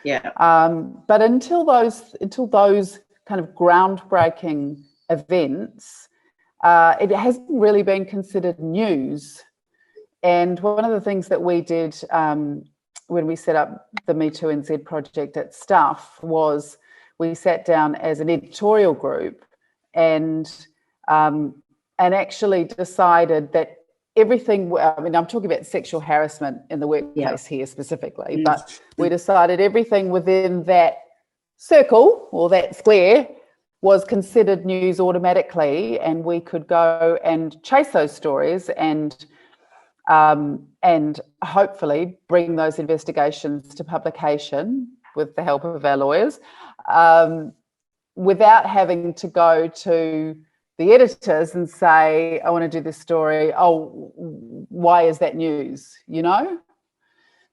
Speaker 6: But until those kind of groundbreaking events, it hasn't really been considered news. And one of the things that we did when we set up the Me Too NZ project at Stuff was we sat down as an editorial group and actually decided that everything, I'm talking about sexual harassment in the workplace here specifically, but we decided everything within that circle or that square was considered news automatically, and we could go and chase those stories and hopefully bring those investigations to publication with the help of our lawyers, without having to go to the editors and say, I want to do this story. Oh, why is that news?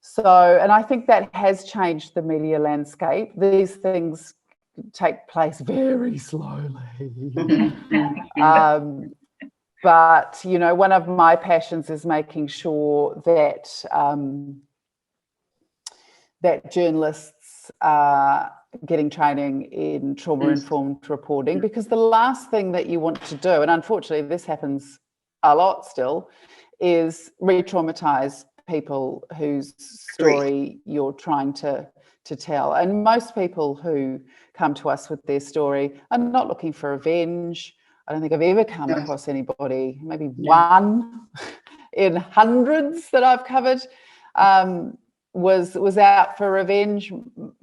Speaker 6: So, and I think that has changed the media landscape. These things take place very slowly. But, one of my passions is making sure that that journalists are getting training in trauma-informed reporting, because the last thing that you want to do, and unfortunately this happens a lot still, is re-traumatize people whose story you're trying to tell. And most people who come to us with their story are not looking for revenge. I don't think I've ever come across anybody, maybe one in hundreds that I've covered, was out for revenge.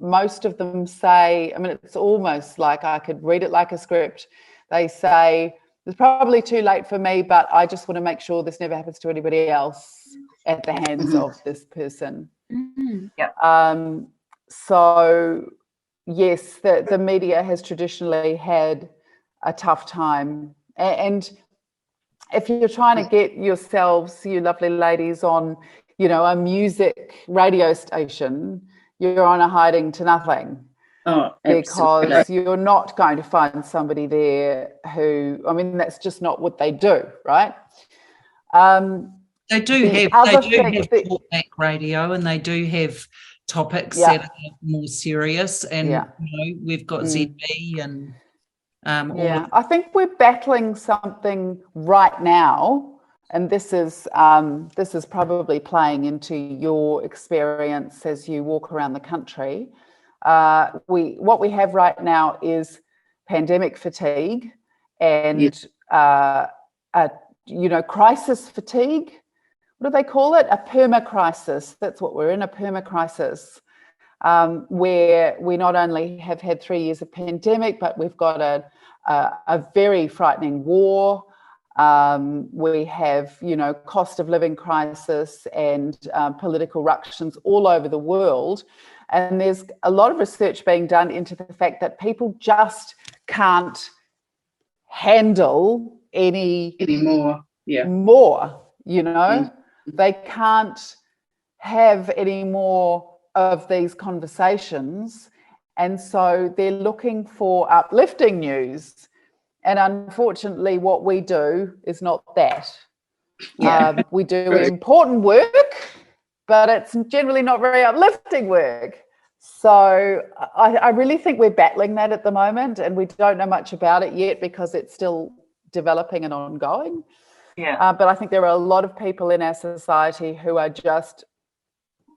Speaker 6: Most of them say, it's almost like I could read it like a script. They say, It's probably too late for me, but I just want to make sure this never happens to anybody else at the hands of this person. So yes, the media has traditionally had a tough time, and if you're trying to get yourselves, you lovely ladies, on, you know, a music radio station, you're on a hiding to nothing.
Speaker 2: Oh,
Speaker 6: because
Speaker 2: absolutely.
Speaker 6: you're not going to find somebody there who, I mean, that's just not what they do, right?
Speaker 1: They do have talkback radio, and they do have topics that are more serious, and you know, we've got ZB and
Speaker 6: I think we're battling something right now, and this is probably playing into your experience as you walk around the country. What we have right now is pandemic fatigue and you know, crisis fatigue. What do they call it? A perma-crisis. That's what we're in, a perma-crisis, where we not only have had 3 years of pandemic, but we've got a very frightening war. We have, you know, cost of living crisis and political ructions all over the world. And there's a lot of research being done into the fact that people just can't handle any more, you know, they can't have any more of these conversations. And so they're looking for uplifting news. And unfortunately, what we do is not that. We do important work, but it's generally not very uplifting work. So I really think we're battling that at the moment, and we don't know much about it yet because it's still developing and ongoing. But I think there are a lot of people in our society who are just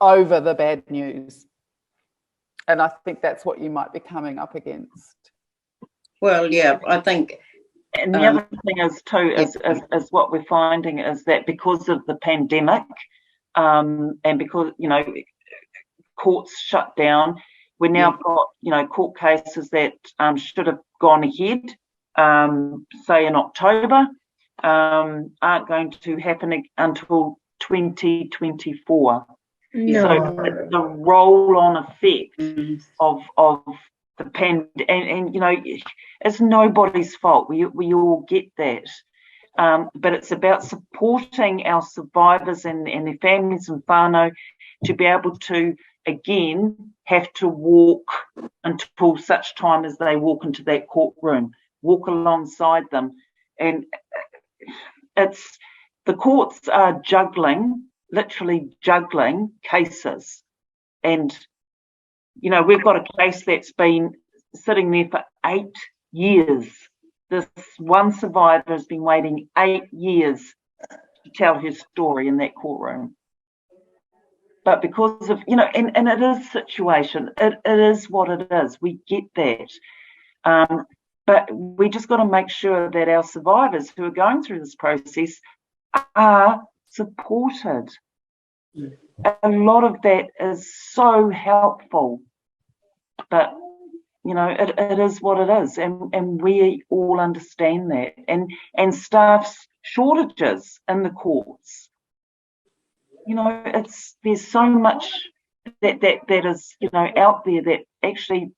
Speaker 6: over the bad news. And I think that's what you might be coming up against.
Speaker 2: Well, yeah, I think.
Speaker 4: And the other thing is too, is what we're finding is that because of the pandemic, and because, you know, courts shut down, we now got, you know, court cases that should have gone ahead, say in October, aren't going to happen until 2024. So the roll-on effect of the and you know, it's nobody's fault. We all get that. But it's about supporting our survivors and their families and whānau to be able to, again, have to walk until such time as they walk into that courtroom, walk alongside them. And it's, the courts are literally juggling cases. And, you know, we've got a case that's been sitting there for 8 years. This one survivor has been waiting 8 years to tell her story in that courtroom. But because of, you know, and it is a situation, it is what it is. We get that. But we just got to make sure that our survivors who are going through this process are supported. A lot of that is so helpful. But, you know, it is what it is. And we all understand that. And staff's shortages in the courts. You know, there's so much that is, you know, out there that actually,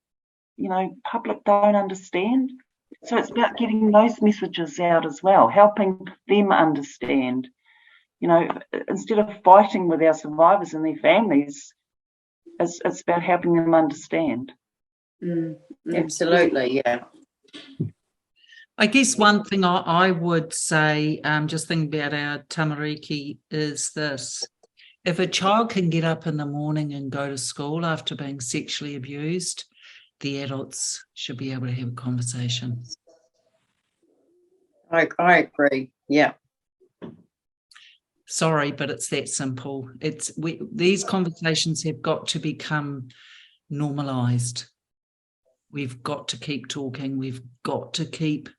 Speaker 4: you know, public don't understand. So it's about getting those messages out as well, helping them understand. You know, instead of fighting with our survivors and their families, it's about helping them understand.
Speaker 2: Absolutely, yeah.
Speaker 1: I guess one thing I would say, just thinking about our tamariki, is this. If a child can get up in the morning and go to school after being sexually abused, the adults should be able to have a conversation.
Speaker 2: I agree, yeah.
Speaker 1: Sorry, but it's that simple. These conversations have got to become normalised. We've got to keep talking. We've got to keep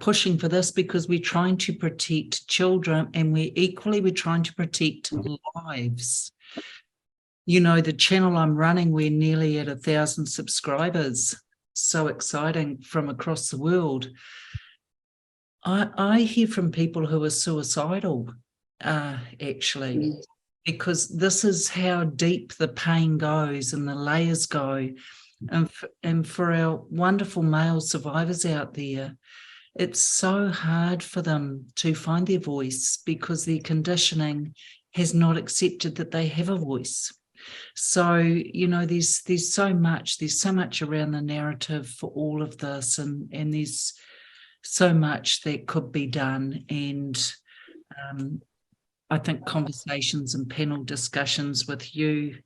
Speaker 1: pushing for this, because we're trying to protect children, and we're trying to protect lives. You know, the channel I'm running, we're nearly at 1,000 subscribers. So exciting, from across the world. I hear from people who are suicidal, actually, because this is how deep the pain goes and the layers go. And for our wonderful male survivors out there, it's so hard for them to find their voice because their conditioning has not accepted that they have a voice. So, you know, there's so much around the narrative for all of this, and there's so much that could be done. And I think conversations and panel discussions with you,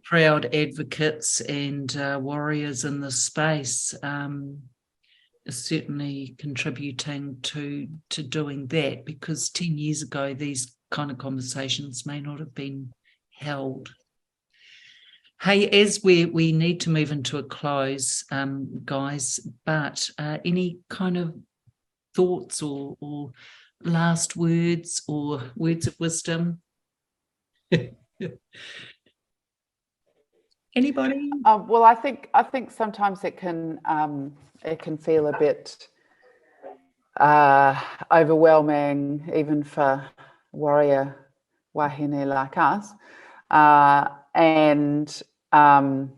Speaker 1: proud advocates and warriors in this space, is certainly contributing to doing that, because 10 years ago these kind of conversations may not have been held. Hey, as we need to move into a close, guys, but any kind of thoughts or last words or words of wisdom? Anybody?
Speaker 6: Well, I think sometimes it can feel a bit overwhelming, even for warrior wahine like us, and a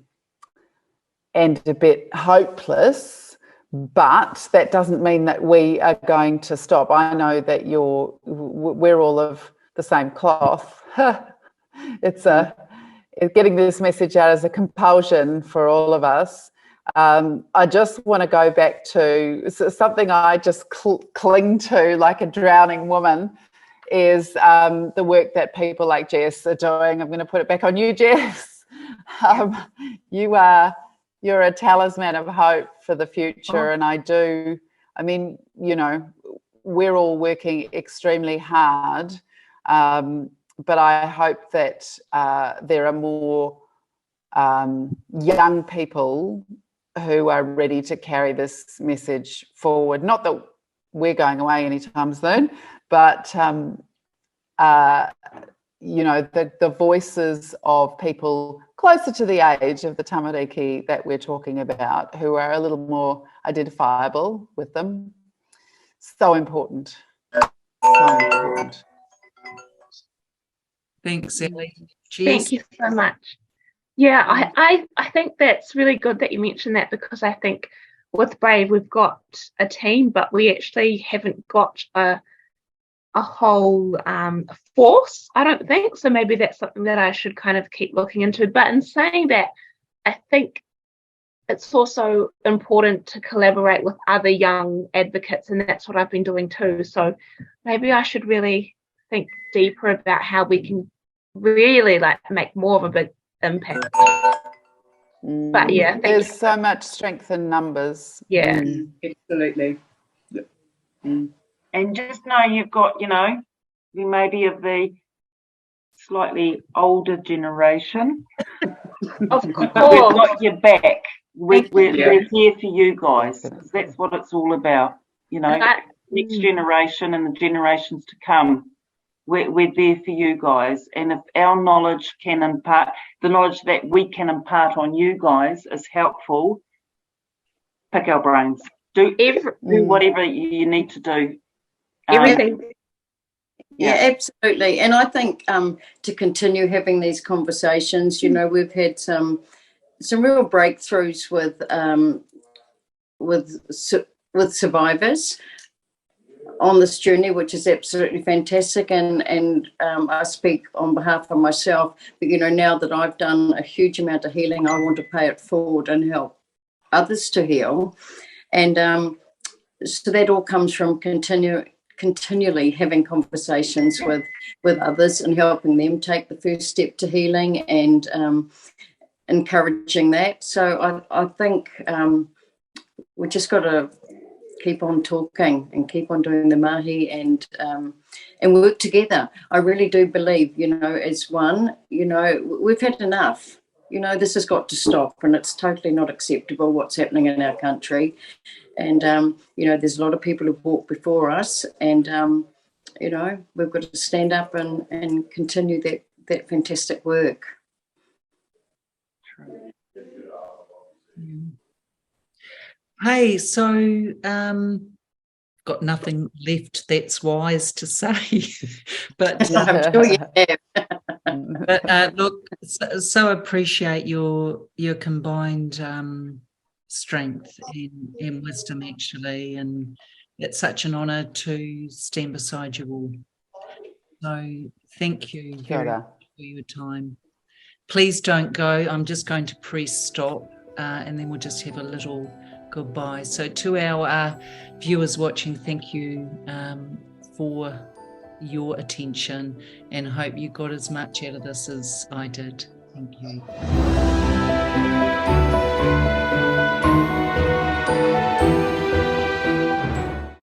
Speaker 6: bit hopeless. But that doesn't mean that we are going to stop. I know that we're all of the same cloth. It's getting this message out as a compulsion for all of us. I just want to go back to something I just cling to like a drowning woman, is the work that people like Jess are doing. I'm going to put it back on you, Jess. You're a talisman of hope for the future. And I mean, you know, we're all working extremely hard, but I hope that there are more young people who are ready to carry this message forward. Not that we're going away anytime soon, but you know, the voices of people closer to the age of the tamariki that we're talking about, who are a little more identifiable with them. So important. So important.
Speaker 1: Thanks, Ellie.
Speaker 5: Thank you so much. Yeah, I think that's really good that you mentioned that, because I think with Brave we've got a team, but we actually haven't got a whole force, I don't think. So maybe that's something that I should kind of keep looking into. But in saying that, I think it's also important to collaborate with other young advocates, and that's what I've been doing too. So maybe I should really think deeper about how we can really like make more of a big impact. But yeah,
Speaker 6: there's so much strength in numbers.
Speaker 5: Yeah,
Speaker 3: Absolutely.
Speaker 4: And just know you've got, you know, you may be of the slightly older generation.
Speaker 5: of
Speaker 4: We've
Speaker 5: course.
Speaker 4: got your back. We're here for you guys. That's what it's all about. You know, next generation and the generations to come. We're there for you guys. And if our knowledge can impart, the knowledge that we can impart on you guys is helpful, pick our brains. Do whatever you need to do.
Speaker 5: Everything.
Speaker 2: Yeah, absolutely. And I think to continue having these conversations, you know, we've had some real breakthroughs with survivors on this journey, which is absolutely fantastic. And I speak on behalf of myself, but, you know, now that I've done a huge amount of healing, I want to pay it forward and help others to heal. And so that all comes from continually having conversations with others and helping them take the first step to healing, and encouraging that. So I think we just got to keep on talking and keep on doing the mahi, and work together. I really do believe, you know, as one, you know, we've had enough. You know, this has got to stop, and it's totally not acceptable what's happening in our country. And, you know, there's a lot of people who've walked before us, and, you know, we've got to stand up and continue that fantastic work.
Speaker 1: Hey, so got nothing left that's wise to say. But
Speaker 2: I'm sure you have.
Speaker 1: But look, so appreciate your combined strength and wisdom, actually, and it's such an honour to stand beside you all. So thank you very much for your time. Please don't go. I'm just going to press stop, and then we'll just have a little goodbye. So to our viewers watching, thank you for your attention, and hope you got as much out of this as I did. Thank you.